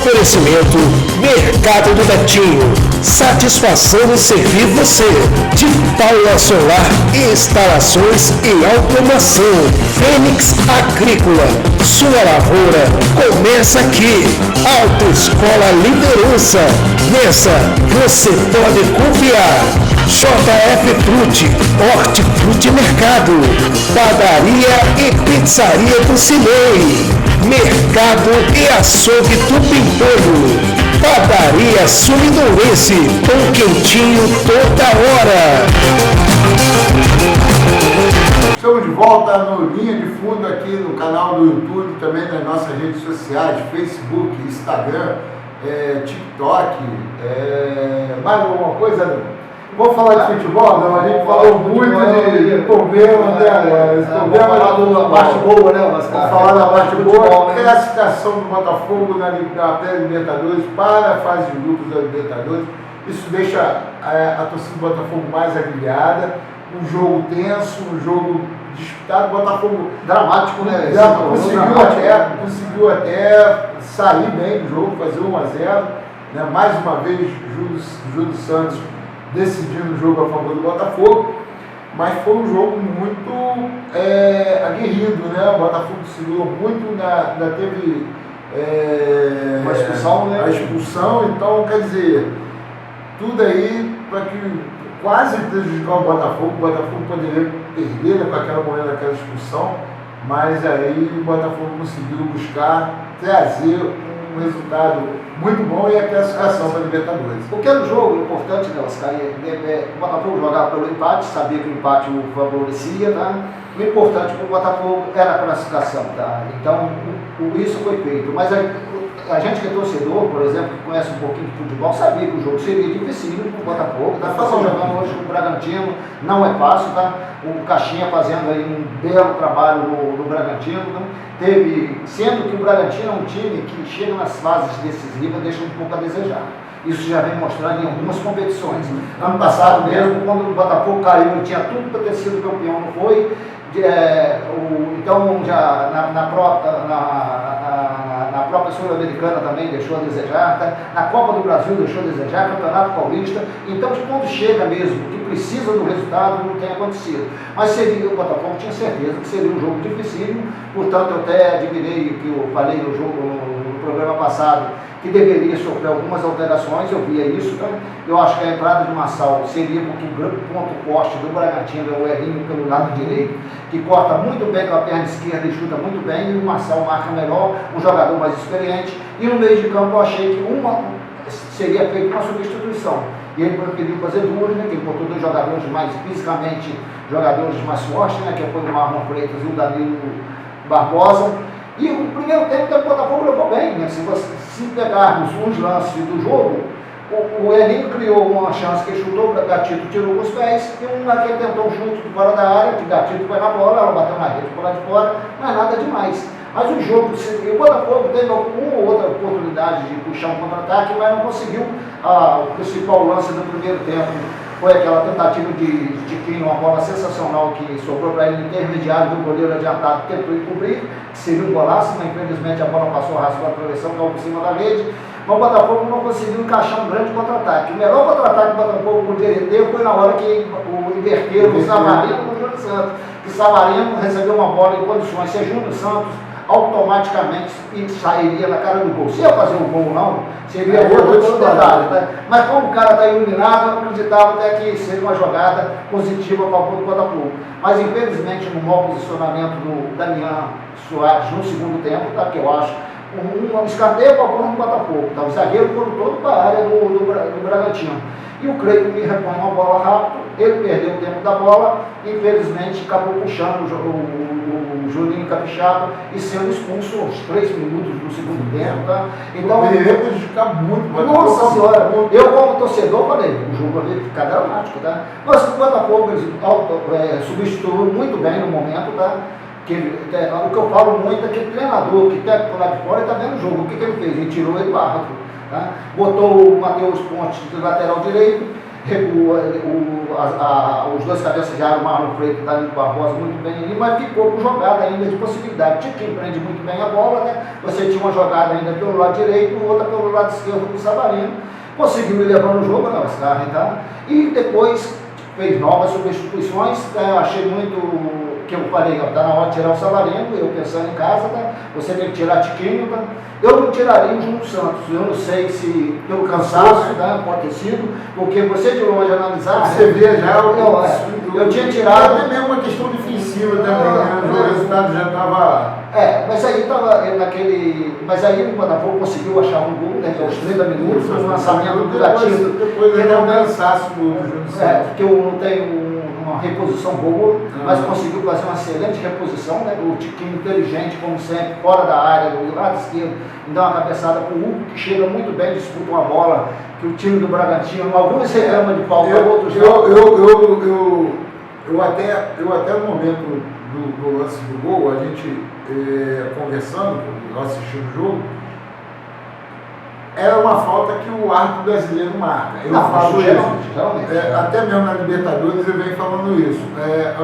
Oferecimento Mercado do Betinho. Satisfação em servir você. De Paula Solar e Instalações e Automação. Fênix Agrícola. Sua lavoura começa aqui. Autoescola Liderança. Nessa você pode confiar. JF Fruti, Hortifruti Mercado, Padaria e Pizzaria do Cinei, Mercado e Açougue do Pimpolho, Padaria Sumidoense, pão quentinho toda hora. Estamos de volta no Linha de Fundo aqui no canal do YouTube, também nas nossas redes sociais, Facebook, Instagram, TikTok, mais alguma coisa? Vamos falar de futebol? Não, a gente falou muito de problema até agora. Vamos falar da parte boa, né? Vamos falar da parte boa. Classificação do Botafogo na pré-Libertadores para a fase de grupos da Libertadores. Isso deixa a torcida do Botafogo mais agrilhada. Um jogo tenso, um jogo disputado. O Botafogo dramático, né? Conseguiu até sair bem do jogo, fazer 1-0. Né? Mais uma vez, Júlio Santos decidindo o jogo a favor do Botafogo, mas foi um jogo muito aguerrido, né? O Botafogo segurou muito, ainda teve uma expulsão, né? A expulsão, então quer dizer, tudo aí para que quase prejudicar o Botafogo poderia perder, né, com aquela mulher daquela expulsão, mas aí o Botafogo conseguiu buscar, trazer um resultado muito bom e a classificação para a Libertadores. O que era um jogo importante, né, Oscar? O Botafogo jogava pelo empate, sabia que o empate o favorecia, tá? O importante para o Botafogo era a classificação, tá? Então, isso foi feito. Mas a gente que é torcedor, por exemplo, que conhece um pouquinho de futebol, sabia que o jogo seria difícil para o Botafogo. Tá jogando hoje com o Bragantino, não é fácil, tá? O Caixinha fazendo aí um belo trabalho no Bragantino, tá? Sendo que o Bragantino é um time que chega nas fases decisivas, deixa um pouco a desejar. Isso já vem mostrando em algumas competições. Ano passado mesmo, quando o Botafogo caiu, ele tinha tudo para ter sido campeão, não foi? Então, já na própria Sul-Americana também deixou a desejar, tá? Na Copa do Brasil deixou a desejar, Campeonato Paulista. Então, quando chega mesmo, que precisa do resultado, não tem acontecido. Mas o Botafogo tinha certeza que seria um jogo dificílimo, portanto, eu até admirei que eu falei no programa passado, que deveria sofrer algumas alterações, eu via isso, tá? Eu acho que a entrada de Marçal seria porque o grande ponto forte do Bragantino é o Elinho pelo lado direito, que corta muito bem com a perna esquerda e chuta muito bem, e o Marçal marca melhor, um jogador mais experiente, e no meio de campo eu achei que seria feita uma substituição, e ele preferiu fazer duas, né, que ele botou dois jogadores mais fisicamente, jogadores mais fortes, né, que foi o Marlon Freitas e o Danilo Barbosa. E o primeiro tempo o Botafogo levou bem, né? Se pegarmos os lances do jogo, o Elinho criou uma chance que ele chutou, Gatito tirou com os pés, e uma que ele tentou um chute de fora da área, que Gatito foi na bola, ela bateu na rede por lá de fora, não é nada demais. Mas o jogo, o Botafogo teve uma ou outra oportunidade de puxar um contra-ataque, mas não conseguiu. O principal lance do primeiro tempo foi aquela tentativa de Quino, uma bola sensacional que sobrou para ele no intermediário do goleiro adiantado, tentou encobrir, que seria um golaço, mas infelizmente a bola passou raspando a travessão, caiu por cima da rede, mas o Botafogo não conseguiu encaixar um grande contra-ataque. O melhor contra-ataque que o Botafogo poderia ter foi na hora que inverteram o Savarino no Júlio Santos, que Savarino recebeu uma bola em condições, se Júlio Santos automaticamente sairia na cara do gol. Se ia fazer um gol ou não, seria outro detalhe, tá? Mas como o cara está iluminado, eu acreditava até que seria uma jogada positiva para o Botafogo. Mas infelizmente no mau posicionamento do Damian Soares no segundo tempo, tá? Que eu acho um escanteio para o Botafogo, tá? O zagueiro foi todo para a área do Bragantino. E o Cleiton me repõe uma bola rápido, ele perdeu o tempo da bola, infelizmente acabou puxando o Juninho Capixaba e sendo expulso aos 3 minutos do segundo tempo, tá? Então, poderia prejudicar muito. Nossa senhora, eu como torcedor falei, o jogo vai ficar dramático, tá? Mas o Botafogo substituiu muito bem no momento, tá? O que eu falo muito é que o treinador que está por lá de fora está vendo o jogo. O que ele fez? Ele tirou ele do árbitro. Tá? Botou o Matheus Pontes de lateral direito os dois cabeças de área, o Marlon Freire e o Danilo Barbosa, muito bem ali, mas ficou com jogada ainda de possibilidade. Tinha quem prende muito bem a bola, né? Você tinha uma jogada ainda pelo lado direito, outra pelo lado esquerdo do Savarino. Conseguiu ir levando o jogo, né, Oscar, tá? E depois fez novas substituições. Achei muito que eu falei, está na hora de tirar o Savarino, eu pensando em casa, tá? Você tem que tirar Tiquinho, tá? Eu não tiraria o Júnior Santos, eu não sei se pelo cansaço, né, pode ter sido, porque você de longe analisar. Você vê já eu tinha tirado. Até mesmo uma questão defensiva também, né? O resultado já estava. Mas aí estava naquele. Mas aí o Botafogo conseguiu achar um gol, né, aos 30 minutos, um lançamento do Gatito. Depois ele um cansaço do Júnior Santos. Porque eu não tenho uma reposição boa, mas conseguiu fazer uma excelente reposição, né? O Tiquinho inteligente, como sempre, fora da área, do lado esquerdo, e dá uma cabeçada para o Hugo, que chega muito bem, disputa uma bola, que o time do Bragantino, alguns reclamam de falta, outros não. Eu até no momento do lance do gol, a gente conversando, assistindo o jogo, era uma falta que o árbitro brasileiro marca. Eu falo isso. Até mesmo na Libertadores eu venho falando isso.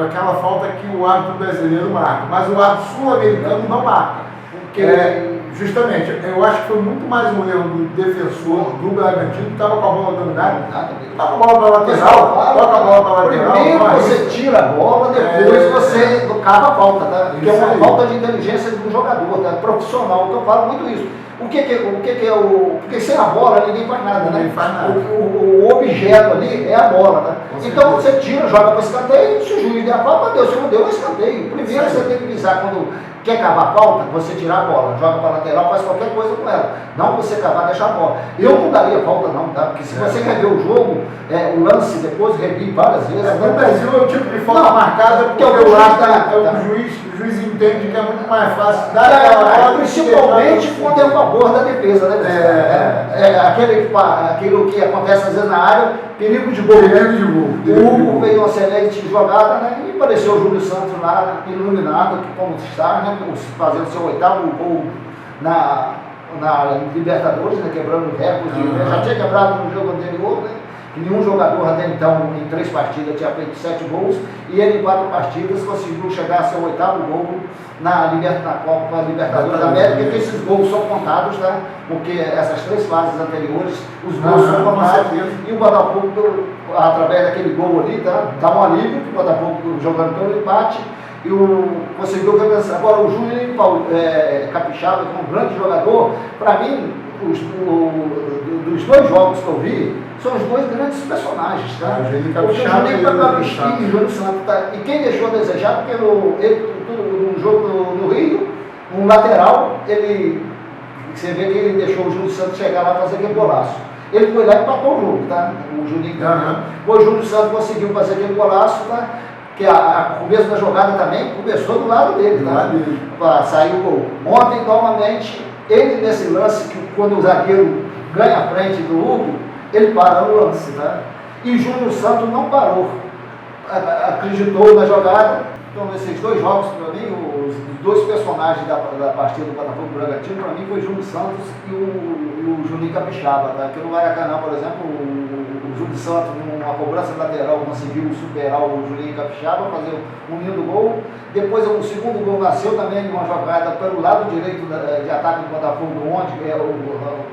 Aquela falta que o árbitro brasileiro marca. Mas o árbitro sul-americano não marca. Justamente, eu acho que foi muito mais um erro do defensor do Bragantino, que estava com a bola dominada. Toca a bola para a lateral. Toca a bola para a lateral. Primeiro você tira a bola, depois você cava a falta, tá? Porque é uma falta de inteligência do jogador, tá? Profissional. Então eu falo muito isso. Porque sem a bola ninguém faz nada, né? O objeto ali é a bola, né? Então você tira, joga para escanteio, se o juiz der a falta, Deus, se não deu, é escanteio. Primeiro você tem que visar quando quer cavar a falta, você tirar a bola, joga para a lateral, faz qualquer coisa com ela. Não você cavar, deixar a bola. Eu não daria falta não, tá? Porque se você rever o jogo, o lance depois, revi várias vezes. No Brasil é o tipo de falta marcada porque o juiz entende que é muito mais fácil dar aquela bola. Principalmente quando é a favor da defesa, né? Aquilo que acontece às vezes na área, perigo de gol. O Hugo fez uma excelente jogada, né? E apareceu o Júlio Santos lá, iluminado, como está, né? Fazendo seu 8º gol na Libertadores, né? Quebrando o recorde. Já tinha quebrado no jogo anterior, né? Nenhum jogador até então, em 3 partidas, tinha feito 7 gols, e ele em 4 partidas conseguiu chegar a seu 8º gol na Copa Libertadores da América, porque esses gols são contados, tá? Porque essas 3 fases anteriores, os gols são contados, e o Botafogo, através daquele gol ali, tá? Dá um alívio, o Botafogo jogando pelo empate, e conseguiu reversar. Agora o Júnior Capixaba, que é um grande jogador, para mim, dos 2 jogos que eu vi, são os 2 grandes personagens, tá? O Juninho Capixaba e o Júnior Santos, tá? E quem deixou a desejar, porque no jogo no Rio, um lateral, você vê que ele deixou o Júnior Santos chegar lá e fazer aquele golaço. Ele foi lá e empatou o jogo, tá? O Juninho o Júnior Santos conseguiu fazer aquele golaço, tá? Que o começo da jogada também começou do lado dele, tá? Saiu o gol. Ontem, novamente, ele nesse lance, que quando o zagueiro ganha a frente do Hugo, ele para no lance, tá? E Júnior Santos não parou, acreditou na jogada. Então, nesses 2 jogos, para mim, os 2 personagens da partida do Botafogo do Bragantino, para mim, foi Júnior Santos e o Juninho Capixaba, tá? Que no Maracanã, por exemplo, o Júnior Santos, numa cobrança lateral, conseguiu superar o Juninho Capixaba, fazer um lindo gol. Depois, o segundo gol nasceu também de uma jogada pelo lado direito de ataque do Botafogo, onde é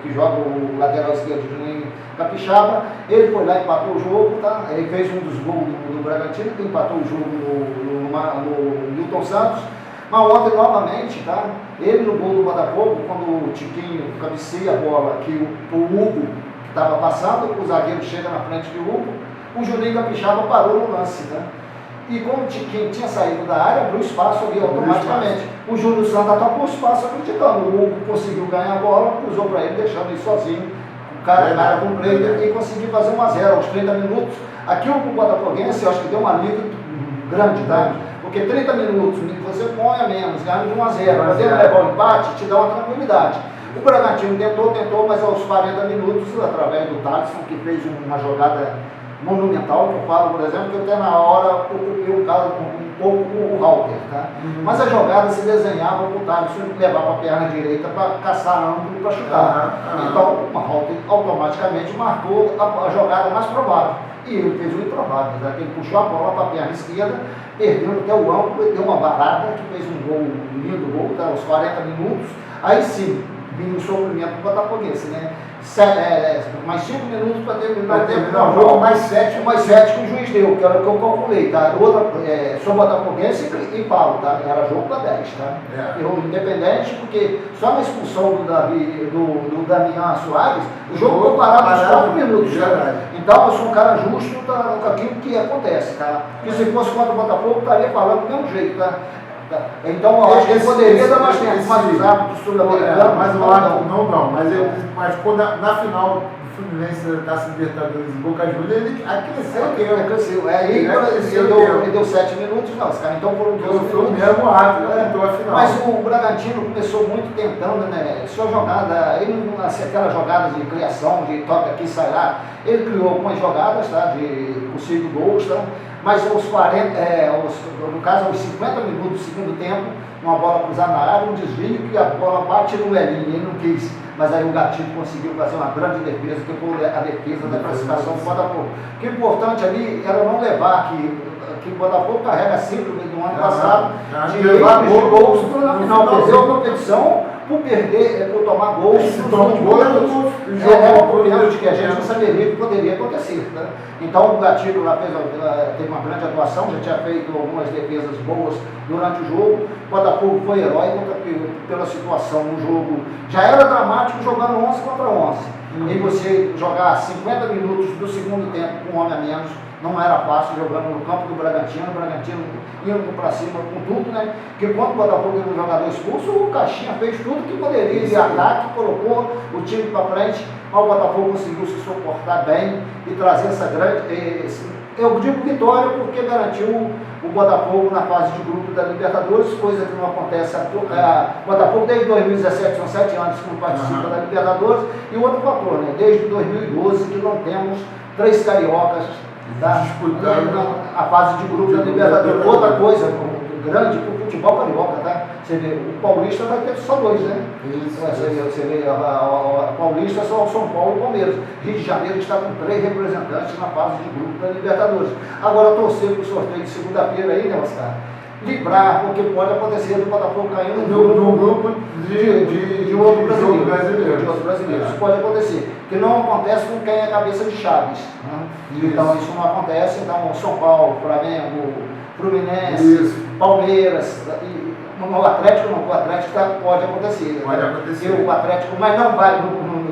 que joga o lateral esquerdo, o Juninho Capixaba. Ele foi lá e empatou o jogo, tá? Ele fez um dos gols do Bragantino, que empatou o jogo no Newton Santos. Mas ontem, novamente, tá? Ele no gol do Botafogo, quando o Tiquinho cabeceia a bola, que o Hugo estava passando, o zagueiro chega na frente do Hugo, o Juninho Capixaba parou no lance, tá? E como o Tiquinho tinha saído da área, abriu espaço ali automaticamente. O Júnior Santos atacou o espaço acreditando. O Hugo conseguiu ganhar a bola, cruzou para ele, deixando ele sozinho, o cara completo, e conseguiu fazer 1-0 aos 30 minutos. Aquilo para o Botafoguense, eu acho que deu um alívio grande, tá? Porque 30 minutos, você põe a menos, ganha de 1-0, podendo levar o empate, te dá uma tranquilidade. O Bragantino tentou, mas aos 40 minutos, através do Thaleson, que fez uma jogada monumental, que eu falo, por exemplo, que até na hora ocupei um pouco o Halter, tá? Mas a jogada se desenhava para o Thaleson levar para a perna direita para caçar ângulo para chutar. Então, o Halter automaticamente marcou a jogada mais provável. E ele fez o improvável, né? Ele puxou a bola para a perna esquerda, perdendo até o ângulo, e deu uma varada que fez um gol, um lindo gol, tá? Aos 40 minutos. Aí sim, vinha o sofrimento do Botafoguense, né? Mais 5 minutos para terminar o tempo. Não, jogo mais 7 que o juiz deu, que era o que eu calculei, tá? Sou Botafoguense e Paulo, tá? Era jogo para 10, tá? Eu independente, porque só na expulsão do Damian Soares, o jogo foi parado nos 4 minutos. Então eu sou um cara justo com aquilo que acontece, tá? Porque se fosse contra o Botafogo, estaria falando do mesmo jeito, tá? Então eu acho que ele poderia dar mais tempo, mas os árbitros sul-americanos. Mas o árbitro não. Mas quando na final do Fluminense da Taça Libertadores e Boca Juniors, ele cresceu o tempo. Cresceu. Ele deu 7 minutos, não, os caras então foram 12 minutos. Foi o mesmo árbitro, tentou a final. Mas o Bragantino começou muito tentando, né? Sua jogada, ele não aquelas jogadas de criação, de toca aqui, sai lá. Ele criou algumas jogadas, tá? De possível gols, tá? Mas aos 40, no caso aos 50 minutos do segundo tempo, uma bola cruzada na área, um desvio que a bola bate no Elinho, ele não quis, mas aí o Gatito conseguiu fazer uma grande defesa, que foi a defesa da classificação do Botafogo. O que é importante ali era não levar que o Botafogo carrega 5 do ano passado, de levar gols na final, perdeu a competição por tomar gols. Se tomar gol, é um problema de que a gente não saberia que poderia acontecer. Né? Então o Gatito lá teve uma grande atuação, já tinha feito algumas defesas boas durante o jogo. O Botafogo foi herói pela situação no jogo. Já era dramático jogando 11 contra 11. E você jogar 50 minutos do segundo tempo com um homem a menos, não era fácil jogando no campo do Bragantino, indo para cima com tudo, né? Porque quando o Botafogo teve um jogador expulso, o Caixinha fez tudo que poderia de ataque, colocou o time para frente, mas o Botafogo conseguiu se suportar bem e trazer essa grande. Eu digo vitória porque garantiu o Botafogo na fase de grupo da Libertadores, coisa que não acontece. O Botafogo desde 2017, são 7 anos que não participa da Libertadores, e o outro fator, né? Desde 2012 que não temos 3 cariocas disputando a fase de grupo da Libertadores. Outra coisa grande para o futebol carioca, tá? Você vê, o Paulista vai ter só 2, né? Você vê a Paulista só o São Paulo e o Palmeiras. Rio de Janeiro está com 3 representantes na fase de grupo da Libertadores. Agora torcer para o sorteio de segunda-feira aí, né, Oscar? Livrar, porque pode acontecer do Botafogo caindo no grupo de outro brasileiro. De outro brasileiro. Isso pode acontecer. Que não acontece com quem é cabeça de chaves. Né? Então isso não acontece. Então São Paulo, Flamengo, Fluminense, Palmeiras, o Atlético pode acontecer. Pode acontecer. O Atlético, mas não vai,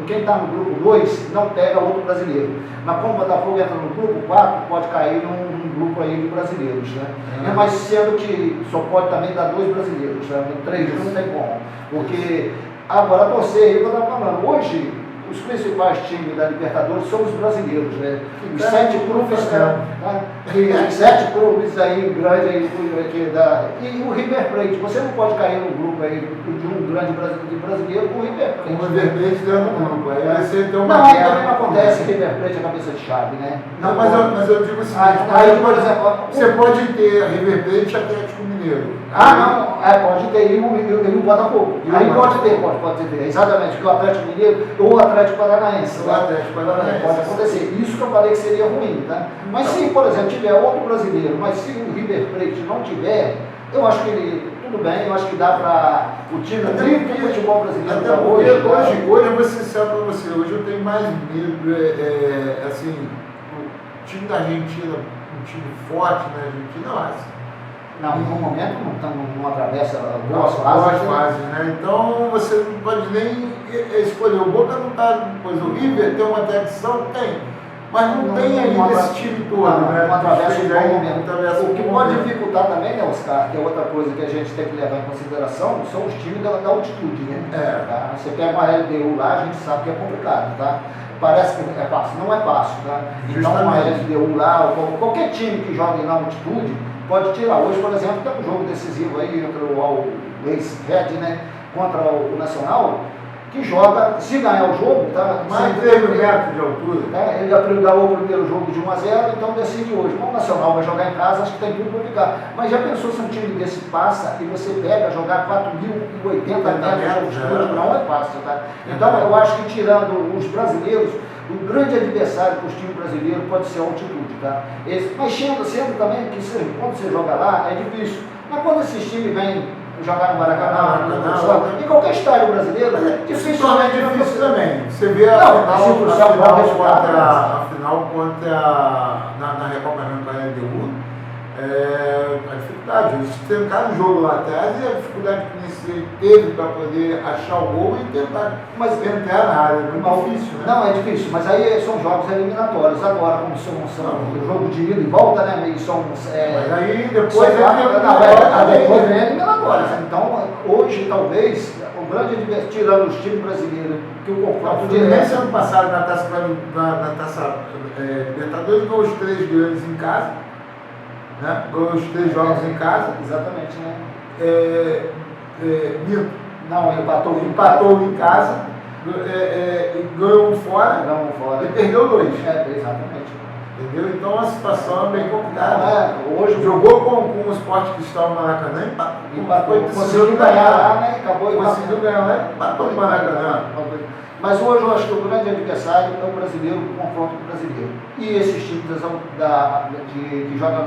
quem está no grupo 2 não pega outro brasileiro. Mas como o Botafogo entra no grupo 4, pode cair num grupo aí de brasileiros. Né? Mas sendo que só pode também dar 2 brasileiros, né? 3 não tem como. Porque agora torcer aí, eu estava falando, hoje os principais times da Libertadores são os brasileiros, né? Os 7 clubes, os 7 clubes aí grandes aí e o River Plate. Você não pode cair no grupo aí de um grande brasileiro com o River Plate. O River Plate dentro do grupo. Aí você tem uma aí também não acontece River Plate é cabeça de chave, né? Não, mas eu digo o seguinte, aí, por exemplo, você pode ter River Plate e Atlético Mineiro. Pode ter e o Botafogo. Aí pode ter, exatamente, que o Atlético Mineiro ou o Atlético Paranaense. O Atlético Paranaense. Pode acontecer. Isso que eu falei que seria ruim, tá? Mas se, por exemplo, tiver outro brasileiro, mas se o River Plate não tiver, eu acho que tudo bem, eu acho que dá para o time do futebol brasileiro até hoje. Hoje eu vou ser sincero para você, hoje eu tenho mais medo, assim, o time da Argentina, um time forte na Argentina, não, no momento não estamos numa travessa boas fases, né? Então você não pode nem escolher. O Boca não está, pois o River tem uma tradição, tem, mas não tem ainda esse time todo, né? Uma travessa de bom momento. O que pode dificultar também, né, Oscar, que é outra coisa que a gente tem que levar em consideração, são os times da altitude, né? Tá? Você pega uma LDU lá, a gente sabe que é complicado, tá? Parece que é fácil, não é fácil, tá? Então uma LDU lá, qualquer time que joga na altitude, pode tirar. Hoje, por exemplo, tem um jogo decisivo aí entre o ex-Red, né, contra o Nacional, que joga, se ganhar o jogo, tá? Mais de 3 metros de altura. Ele ganhou o primeiro jogo de 1-0, então decide hoje. Como o Nacional vai jogar em casa, acho que tem tudo para ficar. Mas já pensou se um time desse passa e você pega jogar 4.080 metros de altitude? Não é fácil, tá? Então eu acho que tirando os brasileiros, O grande adversário para os times brasileiros pode ser a altitude, tá? Mas sendo também que quando você joga lá, é difícil. Mas quando esses times vêm jogar no Maracanã, em qualquer estádio brasileiro, dificilmente é difícil também. Você vê a final contra na Recopa da LDU, a dificuldade. Eles tentaram o jogo lá atrás e a dificuldade que você teve para poder achar o gol e tentar entrar na área. É muito difícil, né? Não, é difícil, mas aí são jogos eliminatórios. Agora, como são jogo de ida e volta, né? E são. Mas aí depois depois vem eliminatórios. Então, hoje, talvez, o grande adversário, tirando os times brasileiros, que o confronto direto. Ano passado, na Taça Libertadores, ganhou os 3 grandes em casa. Né? Ganhou os 3 jogos em casa. Exatamente, né? Não, empatou em casa, ganhou um fora e perdeu 2. Exatamente. Entendeu? Então a situação é bem complicada. Hoje jogou com o Sport Cristal no Maracanã, empatou, conseguiu ganhar lá, né? Conseguiu ganhar lá e empatou no Maracanã. Mas hoje eu acho que o grande adversário é o brasileiro, o confronto brasileiro. E esses times que jogam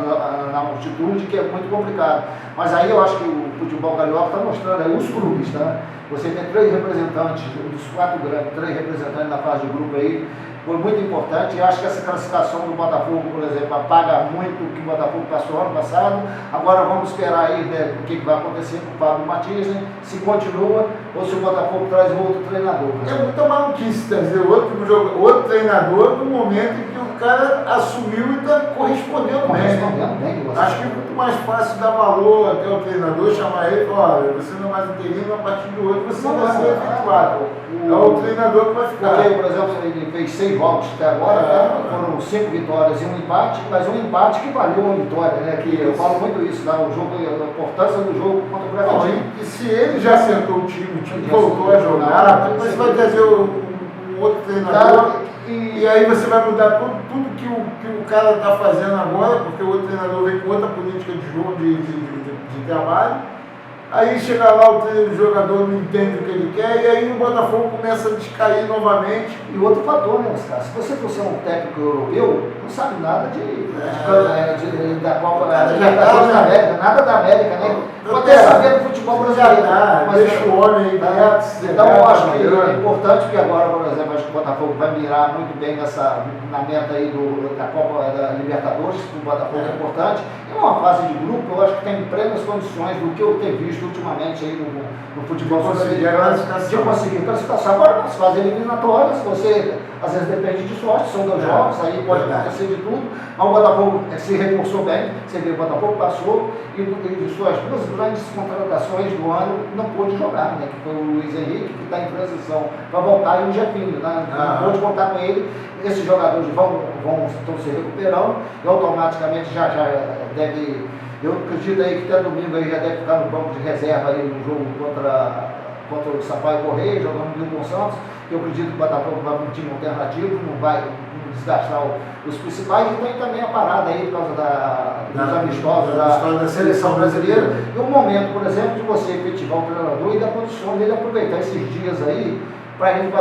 na altitude, que é muito complicado. Mas aí eu acho que o futebol carioca está mostrando aí os clubes, tá? Você tem 3 representantes, dos 4 grandes, 3 representantes na fase de grupo aí, foi muito importante. Eu acho que essa classificação do Botafogo, por exemplo, apaga muito o que o Botafogo passou ano passado. Agora vamos esperar aí, né, o que vai acontecer com o Fábio Matias, né, se continua ou se o Botafogo traz outro treinador. É muita maluquice trazer outro treinador no momento em que o cara assumiu e está correspondendo bem. Acho que é muito mais fácil dar valor até o treinador, chamar ele e falar: olha, você não é mais interino, a partir de hoje você vai ser efetuado. É o treinador que vai ficar. Porque, por exemplo, ele fez 6 jogos até agora, foram 5 vitórias e um empate, mas um empate que valeu uma vitória, né? Que eu falo muito isso, tá? O jogo, a importância do jogo contra o Bragantino. E se ele já sentou o time voltou a jogar, depois você vai trazer um outro treinador e aí você vai mudar tudo que o cara está fazendo agora, porque o outro treinador vem com outra política de jogo, de trabalho. Aí chega lá, o jogador não entende o que ele quer, e aí o Botafogo começa a descair novamente. E outro fator, né, Oscar? Se você fosse um técnico europeu, não sabe nada da Copa da América, nada da América, né? Pode até saber do futebol brasileiro. Mas deixa o homem aí quieto. Então eu acho que é importante que agora, por exemplo, acho que o Botafogo vai mirar muito bem na meta aí da Copa da Libertadores, que o Botafogo é importante. E numa fase de grupo, eu acho que tem plenas condições do que eu tenho visto ultimamente aí no futebol brasileiro, de conseguir classificação. Agora, nas fases eliminatórias, você às vezes depende de sorte, são 2 jogos, aí pode acontecer de tudo, mas o Botafogo se reforçou bem, você vê, o Botafogo passou e de suas 2 grandes contratações do ano não pôde jogar, né? Que foi o Luiz Henrique, que está em transição para voltar, e o Jefinho, né? Não pôde contar com ele. Esses jogadores estão se recuperando e automaticamente já deve. Eu acredito aí que até domingo aí já deve ficar no banco de reserva aí no jogo contra o Sampaio Correia, jogando no Milton Santos. Eu acredito que o Botafogo vai para um time alternativo, não vai desgastar os principais. E tem também a parada aí por causa dos amistosos da seleção brasileira. E o momento, por exemplo, de você efetivar o treinador e da condição dele aproveitar esses dias aí para ele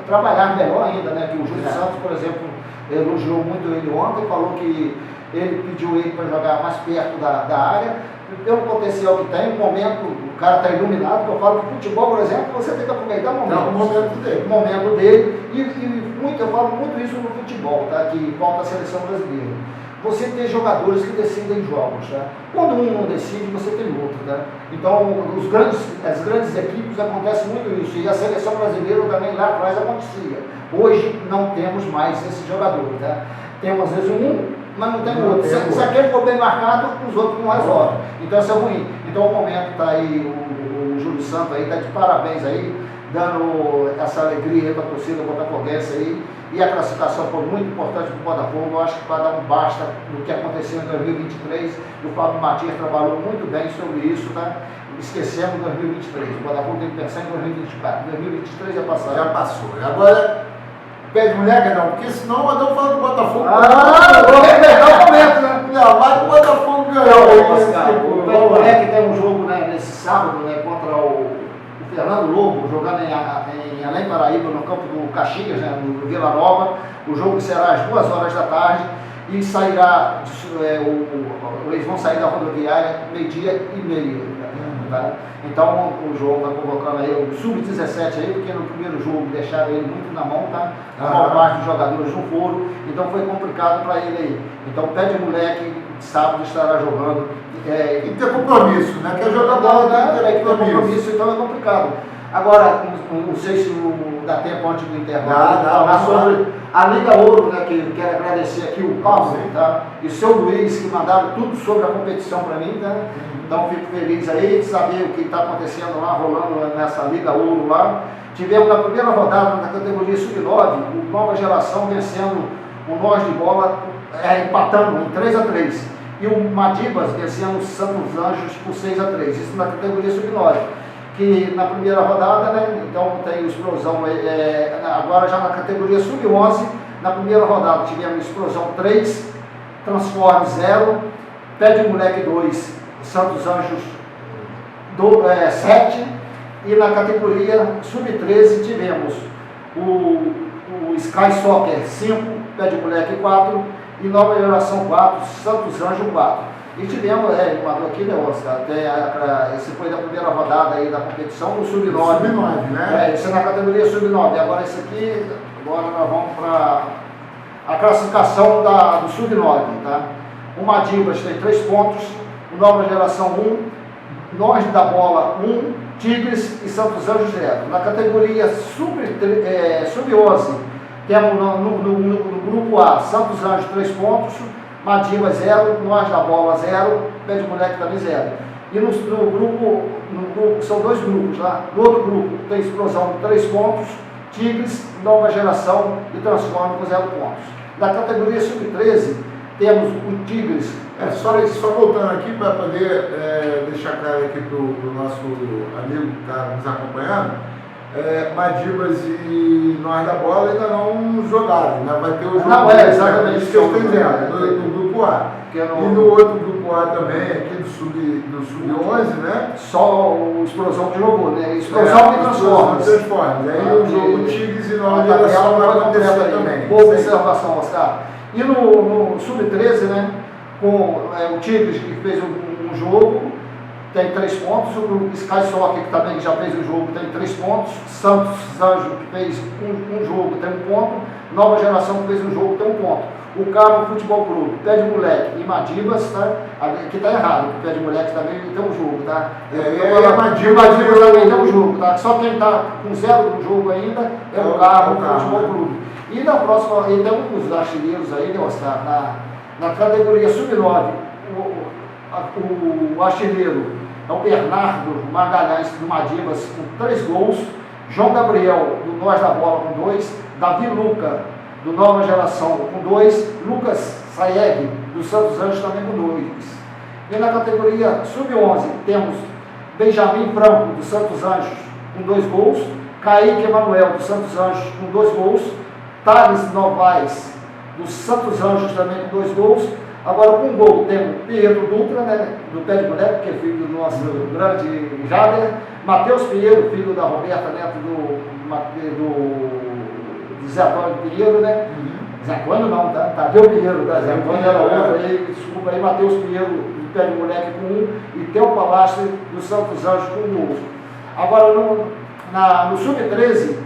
trabalhar melhor ainda, né? Que o Júlio Santos, por exemplo, elogiou muito ele ontem, falou que ele pediu ele para jogar mais perto da área, pelo potencial que tem, o momento, o cara está iluminado, que eu falo que futebol, por exemplo, você tem que aproveitar o momento dele, e eu falo muito isso no futebol, tá? Que falta a seleção brasileira. Você tem jogadores que decidem jogos, tá? Quando um não decide, você tem outro, tá? Então, as grandes equipes acontece muito isso, e a seleção brasileira também lá atrás acontecia. Hoje não temos mais esse jogador, tá? Temos às vezes mas não tem outro. Se aquele for bem marcado, os outros não resolvem. Então isso é ruim. Então o momento está aí, o Júlio Santos aí está de parabéns aí, dando essa alegria aí para a torcida botafoguense aí. E a classificação foi muito importante para o Botafogo. Eu acho que para dar um basta do que aconteceu em 2023, o Fábio Matias trabalhou muito bem sobre isso, tá? Esquecemos 2023. O Botafogo tem que pensar em 2024. 2023 já passou. Já passou. Agora pé de mulher, Guedão, porque senão o Adão fala do Botafogo. Vou revelar o momento, né? Não, vai que o Botafogo ganhou. O pé de mulher que tem um jogo, né, nesse sábado, né, contra o o Fernando Lobo, jogando em Além Paraíba, no campo do Caxias, né, no Vila Nova. O jogo será às 2 horas da tarde e sairá, eles vão sair da rodoviária 12h30. Tá? Então o jogo está convocando aí o Sub-17 aí, porque no primeiro jogo deixaram ele muito na mão, tá? A maior parte dos jogadores não foram, então foi complicado para ele aí. Então pé de moleque, sábado estará jogando. E ter compromisso, né? Quer jogar bola, tem que ter compromisso, então é complicado. Agora, não sei se dá tempo antes do intervalo, falar sobre a Liga Ouro, né, que quero agradecer aqui o Paulo, tá? E o seu Luiz, que mandaram tudo sobre a competição para mim, tá? Então fico feliz aí de saber o que está acontecendo lá, rolando nessa Liga Ouro lá. Tivemos na primeira rodada na categoria Sub-9, o Nova Geração vencendo o Nós de Bola, empatando em 3-3. E o Madibas vencendo o Santos Anjos por 6-3. Isso na categoria Sub-9. Que na primeira rodada, né, então tem o Explosão, agora já na categoria Sub-11, na primeira rodada tivemos Explosão 3, Transforme 0, Pé de Moleque 2, Santos Anjos 7, e na categoria Sub-13 tivemos o Sky Soccer 5, Pé de Moleque 4 e Nova Geração 4, Santos Anjos 4. E tivemos, mandou aqui, né, Oscar, esse foi da primeira rodada aí da competição, no Sub-9. Sub-9, né? Esse é na categoria Sub-9. Agora esse aqui, agora nós vamos para a classificação do Sub-9, tá? O Madibas tem 3 pontos, o Nova Geração 1, Nós da Bola 1, Tigres e Santos Anjos 0. Na categoria Sub-11, temos no grupo A, Santos Anjos 3 pontos, Madibas 0, Nós da Bola 0, Pé de Moleque também 0. E no grupo, são 2 grupos lá. No outro grupo tem Explosão 3 pontos, Tigres, Nova Geração e Transforma com 0 pontos. Na categoria Sub-13 temos o Tigres. Só voltando aqui para poder deixar claro aqui para o nosso amigo que está nos acompanhando. Madibas e Nós da Bola ainda não jogaram, ainda vai ter o jogo. Não, exatamente Isso que eu estou dizendo, do grupo A. E no outro grupo A também, aqui do Sub-11, né? Só o Explosão que jogou, né? Explosão e Transformas. Aí o jogo Tigres e Nova Geração vai acontecer também. Boa observação, Oscar. E no Sub-13, né? Com o Tigres que fez um jogo, tem 3 pontos, o Sky Soccer, que também já fez o jogo, tem 3 pontos, Santos Anjo, que fez um jogo, tem 1 ponto, Nova Geração, que fez um jogo, tem 1 ponto. O Carmo Futebol Clube, Pé de Moleque e Madibas, tá? Aqui tá errado, o Pé de Moleque também tem um jogo, tá? Madibas também tem um jogo, tá? Só quem tá com 0 no jogo ainda é o Carmo Futebol Clube. E na próxima, e tem uns artilheiros aí, né, Oscar, na categoria Sub-9, o artilheiro é o Bernardo Magalhães do Madibas com 3 gols, João Gabriel do Nós da Bola com 2, Davi Luca do Nova Geração com 2, Lucas Saeg do Santos Anjos também com 2. E na categoria Sub-11 temos Benjamin Franco do Santos Anjos com 2 gols, Kaique Emanuel do Santos Anjos com 2 gols, Thales Novaes do Santos Anjos também com 2 gols. Agora, com um gol, temos Pietro Dutra, né, do Pé de Moleque, que é filho do nosso grande Jader, Matheus Pinheiro, filho da Roberta Neto, do Zé Antônio Pinheiro, né? Zé Antônio não, tá? Tadeu Pinheiro, tá? Zé Antônio era outro aí, desculpa aí, Matheus Pinheiro, do Pé de Moleque com 1, e Theo Palastre, do Santos Anjos com 1 gol. Agora, no Sub-13,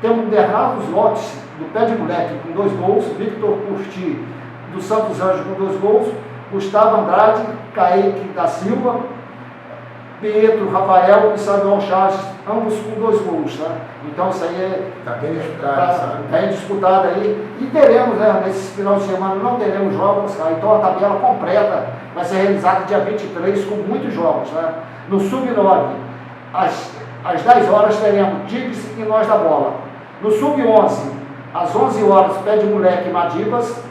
temos Bernardo Lotes, do Pé de Moleque, com 2 gols, Victor Curti, do Santos Anjos com 2 gols, Gustavo Andrade, Kaique da Silva, Pietro Rafael e Samuel Chaves, ambos com 2 gols, tá? Então isso aí está bem disputado, bem disputado aí. E teremos, né, nesse final de semana não teremos jogos, tá? Então a tabela completa vai ser realizada dia 23 com muitos jogos, tá? No Sub-9, às 10 horas teremos Tigres e Nós da Bola. No Sub-11, às 11 horas, Pé de Moleque e Madibas.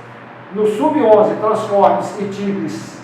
No Sub-11, Transformes e Tigres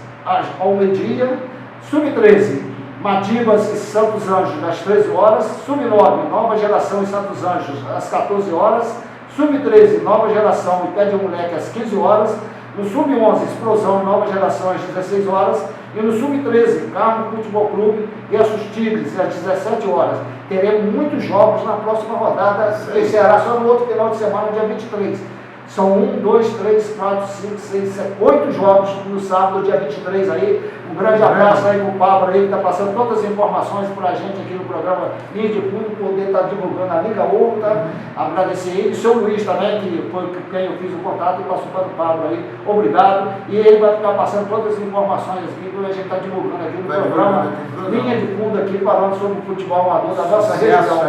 ao meio-dia. Sub-13, Madibas e Santos Anjos às 13 horas. Sub-9, Nova Geração e Santos Anjos às 14 horas. Sub-13, Nova Geração e Pé de Moleque às 15 horas. No Sub-11, Explosão e Nova Geração às 16 horas. E no Sub-13, Carmo Futebol Clube versus Tigres, às 17 horas. Teremos muitos jogos na próxima rodada, que será só no outro final de semana, dia 23. São 1, 2, 3, 4, 5, 6, 7, 8 jogos no sábado, dia 23 aí. Um grande abraço aí pro Pablo aí, que está passando todas as informações para a gente aqui no programa Linha de Fundo, poder estar divulgando a Liga Ouro, tá? Agradecer ele, o seu Luiz também, que foi quem eu fiz o contato, e passou para o Pablo aí, obrigado. E ele vai ficar passando todas as informações aqui, que a gente está divulgando aqui no programa Linha de Fundo aqui, falando sobre o futebol amador da nossa região.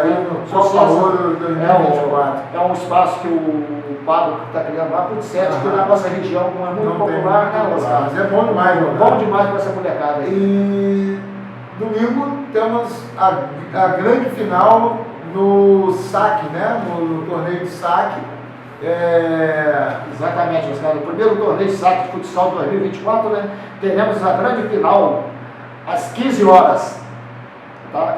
É um espaço que o Pablo está criando lá, tudo certo, que na nossa região não é muito popular, né, Oscar? Mas é bom demais, bom demais para essa molecada aí. E domingo temos a grande final no saque, né? No torneio de saque. Exatamente, Oscar. No primeiro torneio de saque de futsal 2024, né? Teremos a grande final às 15 horas. Tá?